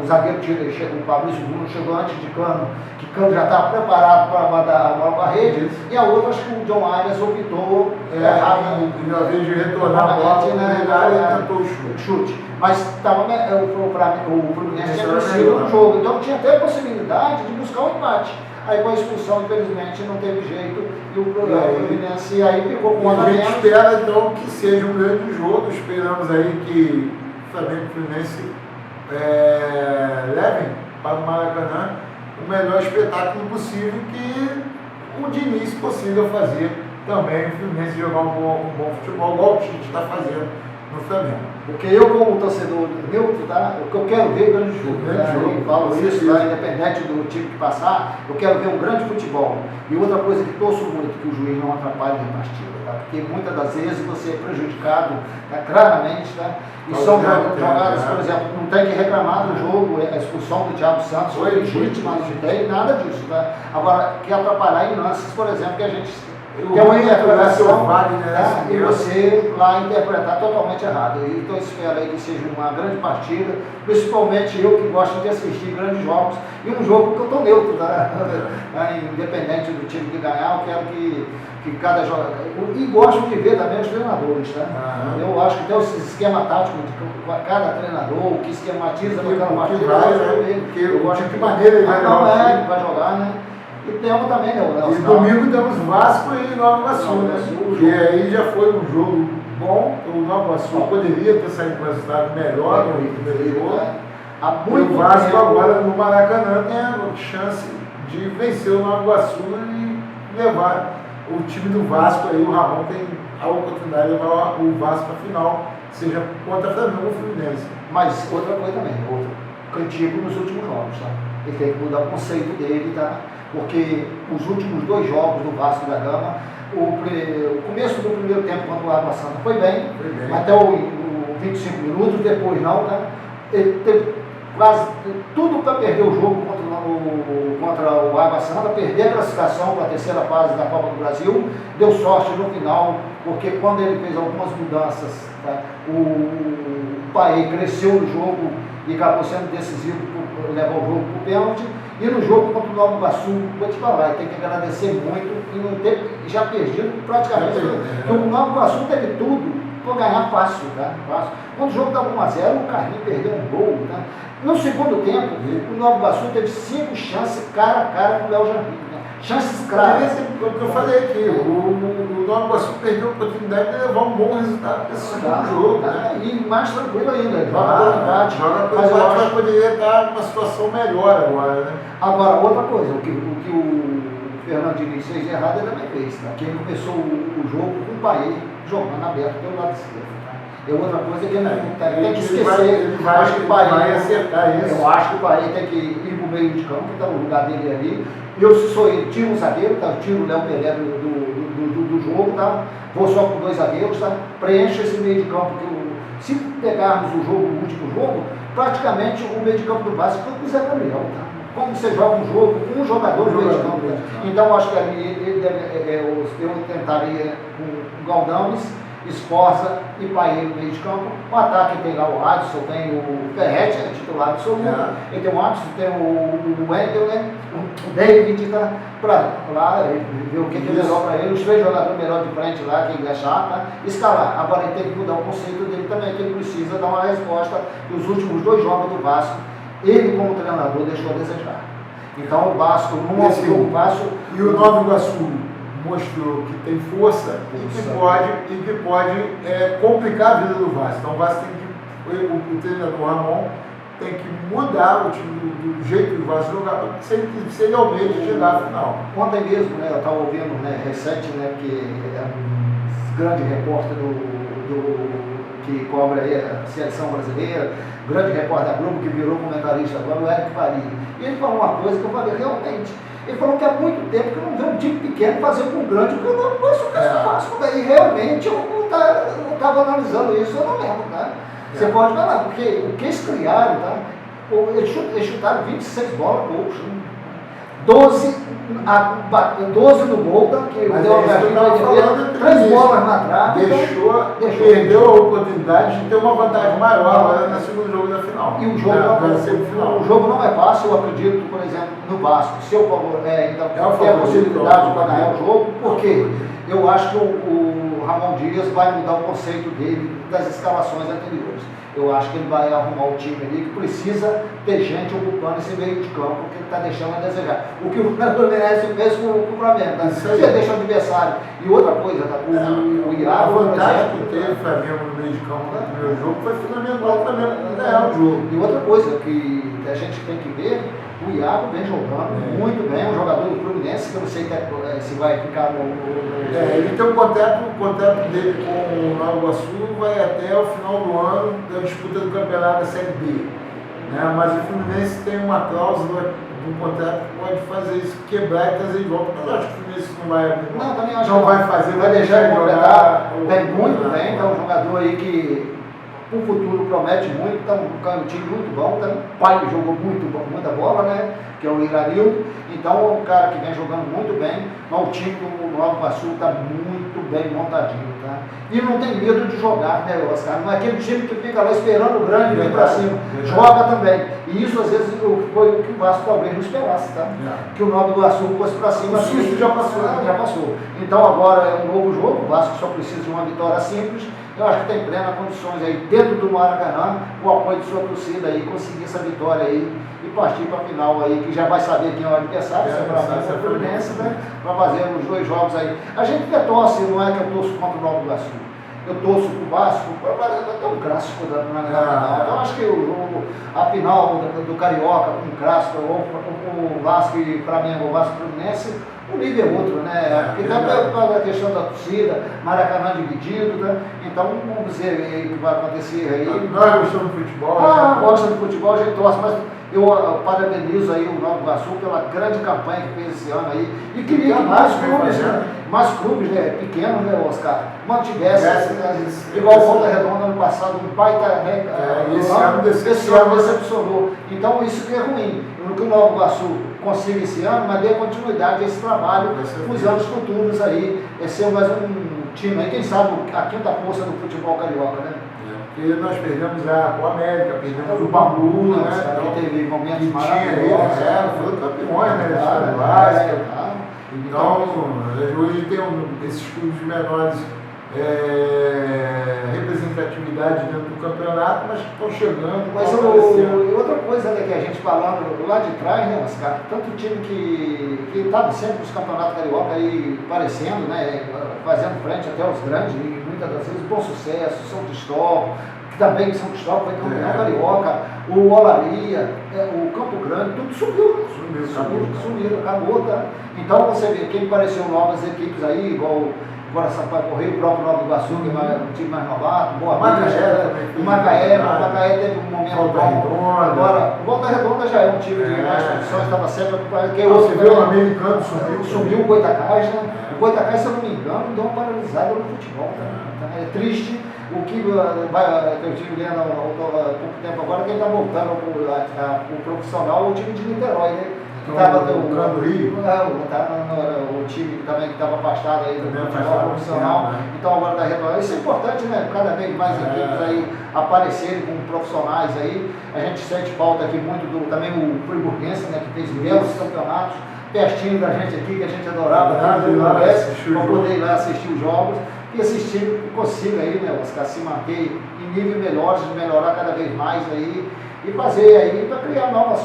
o zagueiro o Fabrício Bruno chegou antes de Cano, que Cano já estava preparado para mandar a bola para a rede, e a outra, acho que o John Arias optou já vejo retornar a bola, e tentou o chute. Mas o Fluminense tinha crescido no jogo, então tinha até a possibilidade de buscar um empate. Aí com a expulsão, infelizmente, não teve jeito e o Fluminense aí ficou com a gente espera então que seja um grande jogo. Esperamos aí que o Flamengo e o Fluminense levem para o Maracanã o melhor espetáculo possível que o Diniz possível fazer também o Fluminense jogar um bom futebol, igual o Tite está fazendo no Flamengo. Porque eu, como torcedor neutro, tá? O que eu quero ver é grande jogo. falo isso, tá? Independente do time que passar, eu quero ver um grande futebol. E outra coisa que torço muito, que o juiz não atrapalhe a partida, tá? Porque muitas das vezes você é prejudicado, tá? Claramente, tá? E são jogadas, por exemplo, não tem que reclamar do jogo, a expulsão do Thiago Santos foi legítima, não tem nada disso, tá? Agora, que atrapalhar em lances, por exemplo, que a gente tem uma interpretação, né? E você lá interpretar totalmente errado. Então eu espero aí que seja uma grande partida, principalmente eu que gosto de assistir grandes jogos, e um jogo que eu estou neutro, tá? Independente do time que ganhar, eu quero que cada jogador. E gosto de ver também os treinadores, tá? Eu acho que tem esse esquema tático de cada treinador, que esquematiza naquela partida. Eu gosto de que maneira ele vai jogar. Vai jogar, né? E temos também, né? E domingo temos Vasco e Nova Iguaçu, né? Que aí já foi um jogo bom. O Nova Iguaçu poderia ter saído com um resultado melhor no primeiro jogo. E o Vasco agora no Maracanã tem a chance de vencer o Nova Iguaçu e levar o time do Vasco aí. O Ramon tem a oportunidade de levar o Vasco para a final, seja contra a Flamengo ou Fluminense. Mas outra coisa também, outro cantigo nos últimos jogos, tá? Ele tem que mudar o conceito dele, tá? Porque os últimos 2 jogos do Vasco da Gama, o começo do primeiro tempo contra o Água Santa foi bem. Até o 25 minutos, depois não, tá? Ele teve quase tudo para perder o jogo contra o Água Santa, perder a classificação para a terceira fase da Copa do Brasil, deu sorte no final, porque quando ele fez algumas mudanças, tá? O Paê cresceu no jogo e acabou sendo decisivo para levar o jogo para o pênalti. E no jogo contra o Nova Iguaçu, vou te falar, tem que agradecer muito e não ter já perdido praticamente. Porque o Nova Iguaçu teve tudo para ganhar fácil, tá? Fácil. Quando o jogo estava 1-0, o Carlinhos perdeu um gol, tá? No segundo tempo, o Nova Iguaçu teve 5 chances cara a cara com o Léo Jardim. Chances claras. O que eu falei aqui, o Nova Iguaçu perdeu a oportunidade de levar um bom resultado nesse segundo jogo. Né? E mais tranquilo ainda, joga pelo empate, vai poder estar numa situação melhor agora, né? Agora, outra coisa, o que o Fernando Diniz fez errado, ele também fez, tá? Que ele começou o jogo com o Paê jogando aberto pelo lado esquerdo. É outra coisa que ele tem que esquecer. Ele vai acertar isso. Eu acho que o Paê tem que ir para o meio de campo, então o lugar dele ali. Eu, se sou ele, tiro o zagueiro, tá? Tiro o Léo Pelé do jogo, tá? Vou só com 2 zagueiros, tá? Preencho esse meio de campo que se pegarmos o último jogo, praticamente o meio de campo do Vasco foi com o Zé Gabriel, tá? Como você joga um jogo, um jogador no meio de campo. Tá? Então eu acho que ali eu tentaria com o Galdames, Esforza e Paê no meio de campo. O ataque tem lá o Adson, tem o Ferretti, é titular absoluto. Ele tem o Adson, tem o Wendel, né? O David, tá? Para lá ver o que é melhor para ele. Os 3 jogadores melhor de frente lá, quem deixar, tá? Escalar. Agora ele tem que mudar o conceito dele também, que ele precisa dar uma resposta. Os últimos 2 jogos do Vasco, ele como treinador deixou a desejar. Então o Vasco, o Vasco e o Nova Iguaçu mostrou que tem força e que pode complicar a vida do Vasco. Então o Vasco tem que, o treinador Ramon tem que mudar o time do jeito que o Vasco jogar, se ele almeja chegar à final. Ontem mesmo, né, eu estava ouvindo, né, recente, né, que é um grande repórter que cobre aí a seleção brasileira, grande repórter da Globo, que virou comentarista agora, o Eric Faria. E ele falou uma coisa que eu falei, realmente. Ele falou que há muito tempo que eu não vê um time pequeno fazer com um grande, porque eu não conheço o que eu faço. Daí realmente eu estava analisando isso, eu não lembro, tá? Você pode falar, porque o que eles criaram, tá? Eles chutaram 26 bolas gols. 12 no gol, tá? Que deu a 3 bolas na trave. Perdeu a oportunidade de ter uma vantagem maior agora no segundo jogo da final. E o jogo não é fácil, eu acredito, por exemplo, no Vasco. Se eu ainda tem a possibilidade para ganhar o jogo, porque eu acho que o Ramon Dias vai mudar o conceito dele das escalações anteriores. Eu acho que ele vai arrumar o time ali que precisa ter gente ocupando esse meio de campo que ele está deixando a desejar. O que o Fluminense fez com o Flamengo, tá? Você deixa o adversário. E outra coisa, tá? O Iago, a vantagem que teve o Flamengo no meio de campo no primeiro jogo foi fundamental para o Flamengo ganhar o jogo. E outra coisa que a gente tem que ver, o Iago vem jogando muito bem, é um jogador do Fluminense, que eu não sei se vai ficar ele tem o contrato dele com o Nova Iguaçu vai até o final do ano da disputa do campeonato da Série B. né? Mas o Fluminense tem uma cláusula do contrato que pode fazer isso, quebrar e trazer de volta. Mas eu acho que o Fluminense não vai abrir. Não, também acho não que vai fazer, vai deixar ele completar. Vem muito né? bem, é um jogador aí que o futuro promete muito, está um time muito bom, tá, o pai jogou muita bola, né? Que é o Irarildo, então é um cara que vem jogando muito bem, mas o time do Nova Iguaçu está muito bem montadinho, tá? E não tem medo de jogar, né, Oscar? Não é aquele time que fica lá esperando o grande vir para cima, joga também. E isso às vezes foi o que o Vasco talvez não esperasse, tá? Que o Nova Iguaçu fosse para cima. O susto já passou. Já passou. Então agora é um novo jogo, o Vasco só precisa de uma vitória simples. Eu acho que tem plenas condições aí, dentro do Maracanã, com o apoio de sua torcida aí, conseguir essa vitória aí e partir para a final aí, que já vai saber quem é o adversário, se é o Fluminense, né? Para fazer os 2 jogos aí. A gente que torce, não é que eu torço contra o Nova Iguaçu. Eu torço para o Vasco, até um clássico da Maracanã. Então acho que a final do Carioca, com o clássico, ou o Vasco e Flamengo, o Vasco e Fluminense, o nível é outro, né? Porque tem a questão da torcida, Maracanã dividido, né? Então vamos ver aí o que vai acontecer aí. Nós gostamos do futebol. Gosta do futebol, a gente torce, mas eu parabenizo aí o Nova Iguaçu pela grande campanha que fez esse ano aí. E queria que mais clubes, né, pequenos, né, Oscar, mantivessem, igual o Volta Redonda ano passado, o pai tá, né? Esse ano decepcionou. Então isso que é ruim. Que o Nova Iguaçu consiga esse ano, mas dê continuidade a esse trabalho nos anos futuros aí. É ser mais um time aí, quem sabe a quinta força do futebol carioca, né? Porque nós perdemos o América, perdemos o Bauru, né? Então, teve momentos maravilhosos. Foi campeões, né? Então, hoje tem esses clubes menores representatividade dentro do campeonato, mas que estão chegando. Mas outra coisa, né, que a gente falando lá de trás, né, Oscar, tanto time que estava sempre nos campeonatos carioca aí aparecendo, né, fazendo frente até os grandes, e muitas das vezes bom sucesso, São Cristóvão, que também São Cristóvão foi campeão carioca, o Olaria, o Campo Grande, tudo sumiu, acabou, tá? Então você vê, quem apareceu novas equipes aí, igual agora Sampaio Correia, o próprio Nova Iguaçu, que é um time mais novato, Boa Vista, o Macaé teve um momento bom. Agora, o Volta Redonda já é um time de mais condições, estava sempre. Você viu o americano sumiu o Goitacás, né? O Goitacás, se eu não me engano, deu uma paralisada no futebol. Tá? É triste. O que eu tive lendo há pouco tempo agora, quem está voltando o profissional é o time de Niterói, né? Estava o Rio, o time também que estava afastado aí do futebol profissional, então agora está retornando. Isso é importante, né? Cada vez mais equipes aí aparecerem com profissionais aí. A gente sente falta aqui muito também o Friburguense, né? Que fez belos campeonatos, pertinho da gente aqui, que a gente adorava, para poder ir lá assistir os jogos. E esses times consigam aí, né, Oscar, se manter em nível melhores, melhorar cada vez mais aí e fazer aí para criar novas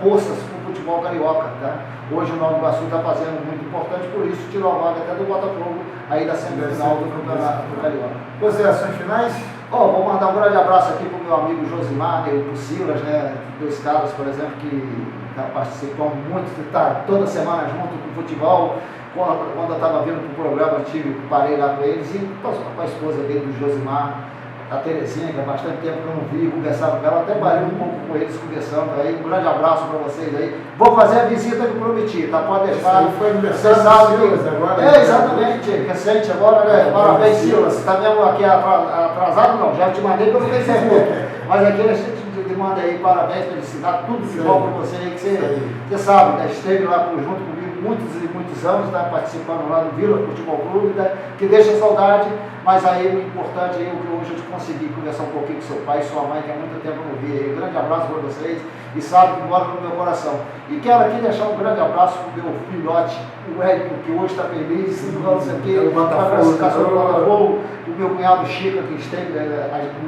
forças para o futebol carioca, tá? Hoje o Nova Iguaçu está fazendo muito importante, por isso tirou a vaga até do Botafogo aí da semifinal do campeonato carioca. Considerações finais? Vou mandar um grande abraço aqui para o meu amigo Josimar, né, o Silas, né, 2 caras, por exemplo, que participam muito, está toda semana junto com o futebol. Quando eu estava vindo para o programa, parei lá com eles e com a esposa dele, do Josimar, a Terezinha, que há bastante tempo que eu não vi, conversava com ela, até parei um pouco com eles conversando aí. Um grande abraço para vocês aí. Vou fazer a visita que prometi, tá? Pode deixar. Foi aniversário do Silas agora? Exatamente, recente agora, né? Parabéns, Silas. Está mesmo aqui atrasado? Não, já te mandei pelo Facebook. Mas aqui a gente te manda aí parabéns, felicidade, tudo de bom para você aí, que você sabe, né? Esteve lá junto comigo muitos e muitos anos, tá participando lá do Vila Futebol Clube, né? Que deixa saudade, mas aí o importante é que hoje eu consegui conversar um pouquinho com seu pai e sua mãe, que há muito tempo eu não vi aí. Um grande abraço para vocês e sabe que mora no meu coração. E quero aqui deixar um grande abraço para o meu filhote, o Érico, que hoje está feliz, não sei o quê, a classificação do Botafogo, o meu cunhado Chica, que esteve,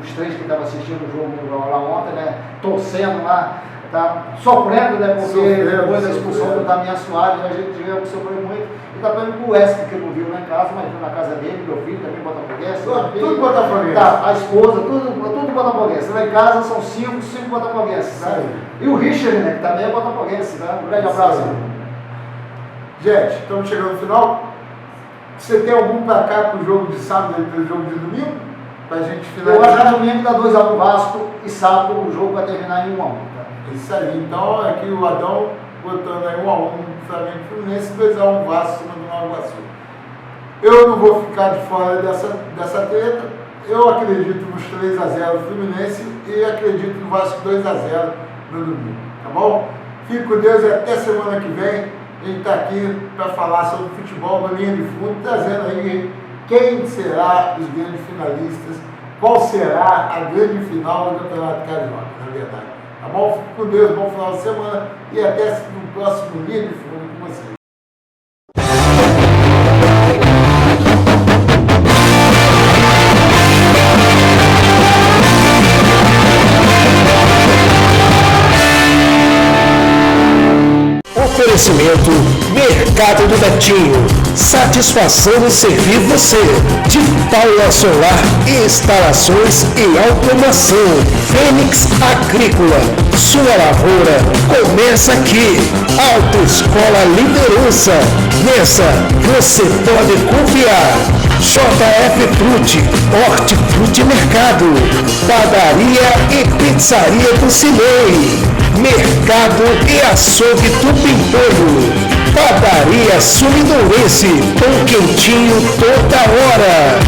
os 3 que estavam assistindo o jogo lá ontem, né? Torcendo lá. Tá sofrendo, né? Porque depois da expulsão do Damian Soares, a gente tivemos que sofrer muito. E também com o Wesley, que não viu lá em casa, mas viu na casa dele, meu filho também botafoguense. Tudo botafoguense. Tá, a esposa, tudo botafoguense. Lá em casa são 5 botafoguenses. Tá? E o Richard, né? Que também é botafoguense. Tá? Um grande abraço. Gente, estamos chegando no final. Você tem algum placar para o jogo de sábado e para o jogo de domingo? Para a gente finalizar. Eu acho que domingo dá 2x1 Vasco e sábado o jogo vai terminar em 1x1. Isso aí. Então, aqui o Adão botando aí 1-1 no Flamengo e Fluminense, 2-1 Vasco em cima do Nova Iguaçu. Eu não vou ficar de fora dessa treta. Eu acredito nos 3-0 Fluminense e acredito no Vasco 2-0 no domingo. Tá bom? Fique com Deus e até semana que vem. A gente está aqui para falar sobre futebol na linha de fundo, trazendo aí quem será os grandes finalistas, qual será a grande final do Campeonato Carioca, na verdade. Tá bom? Fique com Deus, bom final de semana e até no próximo linha de fundo com vocês. Oferecimento Mercado do Betinho. Satisfação em servir você. De Paula Solar e Instalações e Automação. Fênix Agrícola. Sua lavoura começa aqui. Autoescola Liderança. Nessa você pode confiar. JF Fruti, Hortifruti Mercado, Padaria e Pizzaria do Cinei, Mercado e Açougue do Pimpolho, Padaria Sumidorense, pão quentinho toda hora.